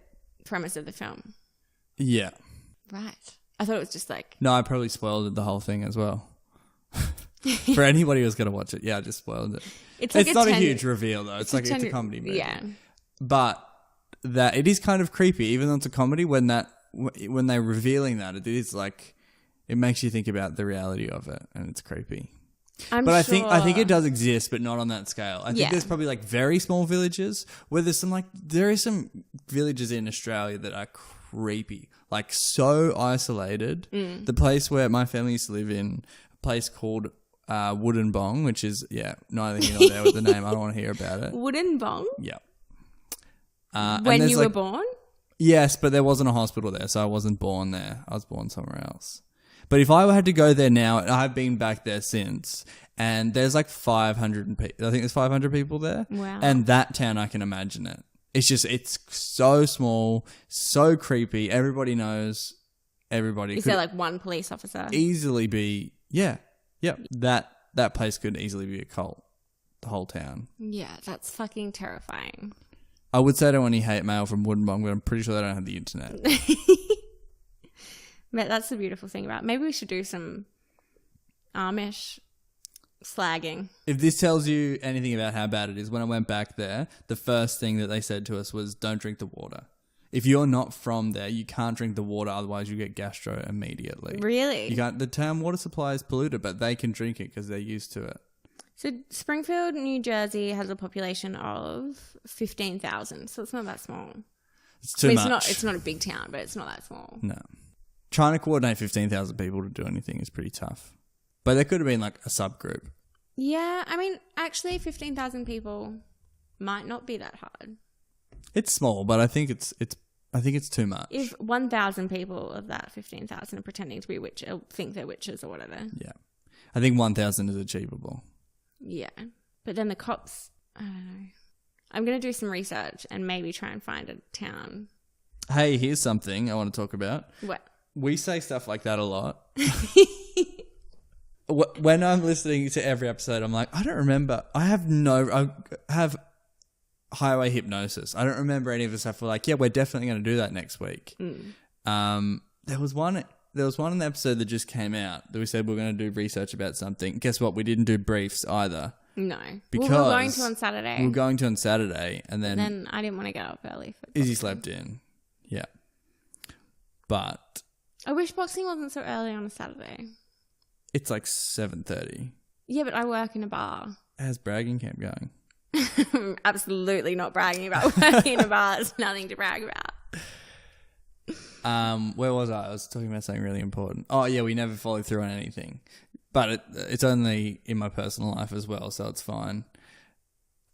premise of the film? Yeah. Right. I thought it was just like... No, I probably spoiled the whole thing as well. For anybody who's going to watch it, yeah, I just spoiled it. It's not a huge reveal though. It's like it's a comedy movie. Yeah. But that it is kind of creepy, even though it's a comedy. When they're revealing that, it is like it makes you think about the reality of it, and it's creepy. I think it does exist, but not on that scale. I think there's probably like very small villages where there is some villages in Australia that are creepy, like so isolated. The place where my family used to live in, a place called Wooden Bong, which is neither here nor there with the name. I don't want to hear about it. Wooden Bong? Yeah. When you were born? Yes, but there wasn't a hospital there, so I wasn't born there. I was born somewhere else. But if I had to go there now, and I've been back there since, and there's like 500 people. I think there's 500 people there. Wow. And that town, I can imagine it. It's so small, so creepy. Everybody knows everybody. Is there like one police officer? Easily be, yeah. That place could easily be a cult. The whole town. Yeah, that's fucking terrifying. I would say I don't want any hate mail from Wooden Bong, but I'm pretty sure they don't have the internet. But that's the beautiful thing about it. Maybe we should do some Amish slagging. If this tells you anything about how bad it is, when I went back there, the first thing that they said to us was, don't drink the water. If you're not from there, you can't drink the water, otherwise you get gastro immediately. Really? You can't. The town water supply is polluted, but they can drink it because they're used to it. So Springfield, New Jersey has a population of 15,000, so it's not that small. It's too much. It's not a big town, but it's not that small. No. Trying to coordinate 15,000 people to do anything is pretty tough. But there could have been like a subgroup. Yeah, I mean, actually 15,000 people might not be that hard. It's small, but I think it's too much. If 1,000 people of that 15,000 are pretending to be witches, or think they're witches or whatever. Yeah. I think 1,000 is achievable. Yeah. But then the cops, I don't know. I'm going to do some research and maybe try and find a town. Hey, here's something I want to talk about. What? We say stuff like that a lot. When I'm listening to every episode, I'm like, I don't remember. I have highway hypnosis. I don't remember any of the stuff. We're like, yeah, we're definitely going to do that next week. There was one in the episode that just came out that we said we're going to do research about something. Guess what? We didn't do briefs either. No. Because we're going to on Saturday. We're going to on Saturday. And then I didn't want to get up early. Izzy slept in. Yeah. But I wish boxing wasn't so early on a Saturday. It's like 7:30. Yeah, but I work in a bar. How's bragging camp going? Absolutely not bragging about working in a bar. It's nothing to brag about. Where was I? I was talking about something really important. Oh, yeah, we never follow through on anything. But it's only in my personal life as well, so it's fine.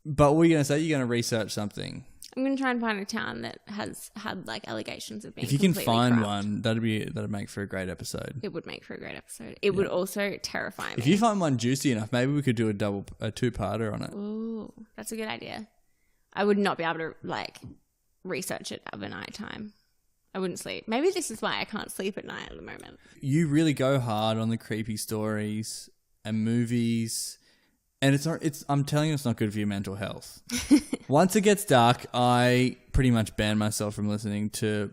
But what were you going to say? You're going to research something. I'm going to try and find a town that has had like allegations of being If you can find corrupt. one, that'd make for a great episode. It would make for a great episode. It would also terrify me. If you find one juicy enough, maybe we could do a two-parter on it. Ooh, that's a good idea. I would not be able to like research it overnight time. I wouldn't sleep. Maybe this is why I can't sleep at night at the moment. You really go hard on the creepy stories and movies, and I'm telling you, it's not good for your mental health. Once it gets dark, I pretty much ban myself from listening to,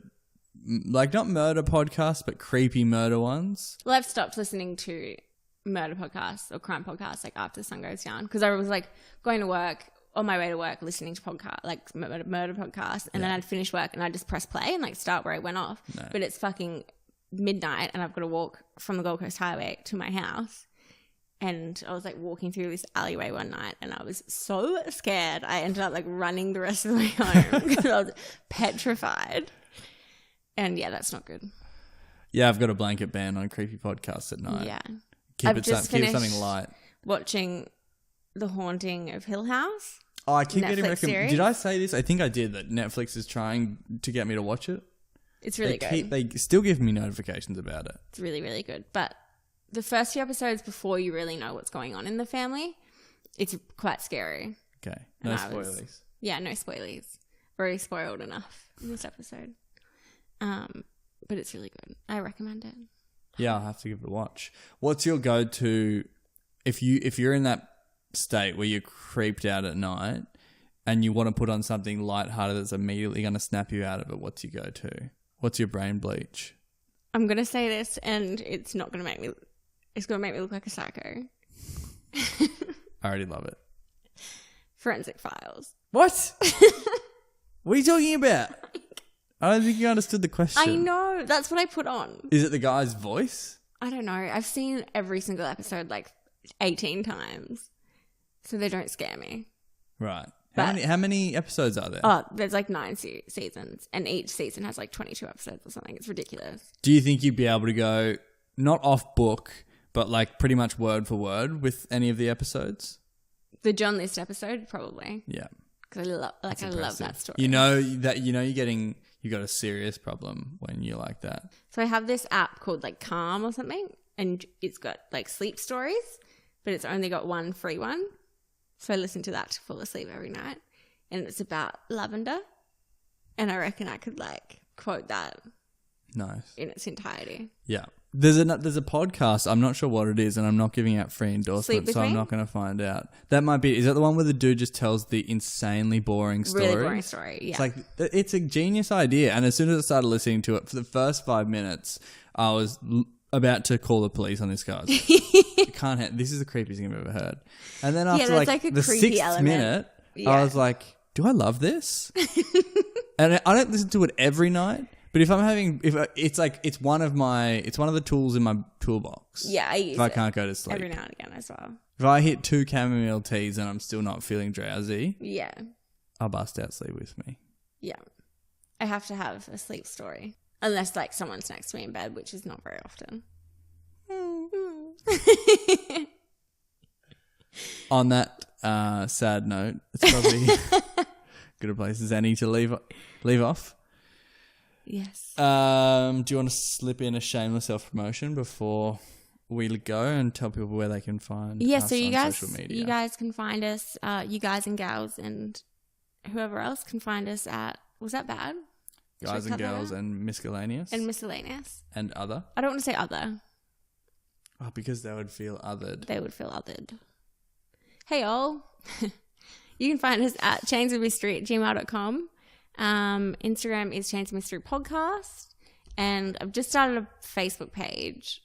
like, not murder podcasts, but creepy murder ones. Well, I've stopped listening to murder podcasts or crime podcasts like after the sun goes down, because I was like going to work, on my way to work, listening to podcast like murder podcasts, and then I'd finish work and I'd just press play and like start where I went off. No. But it's fucking midnight and I've got to walk from the Gold Coast Highway to my house. And I was like walking through this alleyway one night and I was so scared. I ended up like running the rest of the way home because I was petrified. And yeah, that's not good. Yeah, I've got a blanket ban on creepy podcasts at night. Yeah. Keep it something light. Watching The Haunting of Hill House. Oh, I keep getting Netflix series. Did I say this? I think I did, that Netflix is trying to get me to watch it. It's really good. They still give me notifications about it. It's really, really good. But the first few episodes before you really know what's going on in the family, it's quite scary. Okay. No spoilies. Yeah, no spoilies. Very spoiled enough in this episode. But it's really good. I recommend it. Yeah, I'll have to give it a watch. What's your go-to if you're in that state where you're creeped out at night and you want to put on something lighthearted that's immediately going to snap you out of it? What's your go-to? What's your brain bleach? I'm going to say this and it's not going to make me... It's going to make me look like a psycho. I already love it. Forensic Files. What? What are you talking about? I don't think you understood the question. I know. That's what I put on. Is it the guy's voice? I don't know. I've seen every single episode like 18 times. So they don't scare me. Right. How many episodes are there? Oh, there's like 9 seasons. And each season has like 22 episodes or something. It's ridiculous. Do you think you'd be able to go, not off book, but like pretty much word for word with any of the episodes? The John List episode, probably. Yeah. Because I love that story. You know you got a serious problem when you're like that. So I have this app called like Calm or something, and it's got like sleep stories, but it's only got one free one. So I listen to that to fall asleep every night, and it's about lavender, and I reckon I could like quote that. Nice. In its entirety. Yeah. There's a podcast, I'm not sure what it is, and I'm not giving out free endorsements, so I'm not going to find out. That might be, is that the one where the dude just tells the insanely boring story? Really boring story, yeah. It's like, it's a genius idea, and as soon as I started listening to it, for the first 5 minutes, I was about to call the police on this guy. This is the creepiest thing I've ever heard. And then after like the 6th minute, I was like, do I love this? And I don't listen to it every night. But it's one of the tools in my toolbox. Yeah, I use it. If I can't go to sleep. Every now and again as well. If I hit 2 chamomile teas and I'm still not feeling drowsy, yeah, I'll bust out Sleep With Me. Yeah. I have to have a sleep story. Unless like someone's next to me in bed, which is not very often. On that sad note, it's probably good a place as any to leave off. Yes. Do you want to slip in a shameless self-promotion before we go and tell people where they can find us on social media? You guys can find us, you guys and gals and whoever else can find us at, was that bad? Guys and girls and miscellaneous. And miscellaneous. And other. I don't want to say other. Oh, because they would feel othered. They would feel othered. Hey, all. You can find us at chainsofmystery@gmail.com. Instagram is Chains of Mystery Podcast, and I've just started a Facebook page.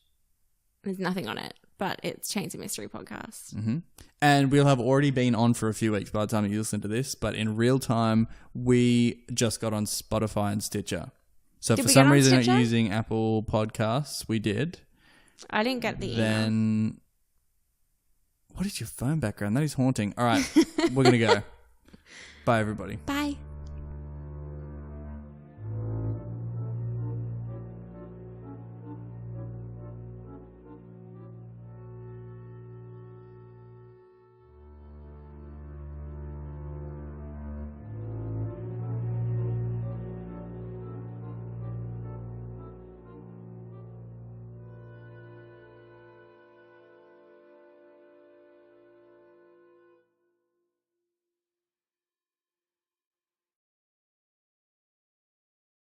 There's nothing on it, but it's Chains of Mystery Podcast. Mm-hmm. And we'll have already been on for a few weeks by the time you listen to this, but in real time, we just got on Spotify and Stitcher. So if for some reason not using Apple Podcasts, we did. I didn't get the email. What is your phone background? That is haunting. All right, we're going to go. Bye, everybody. Bye.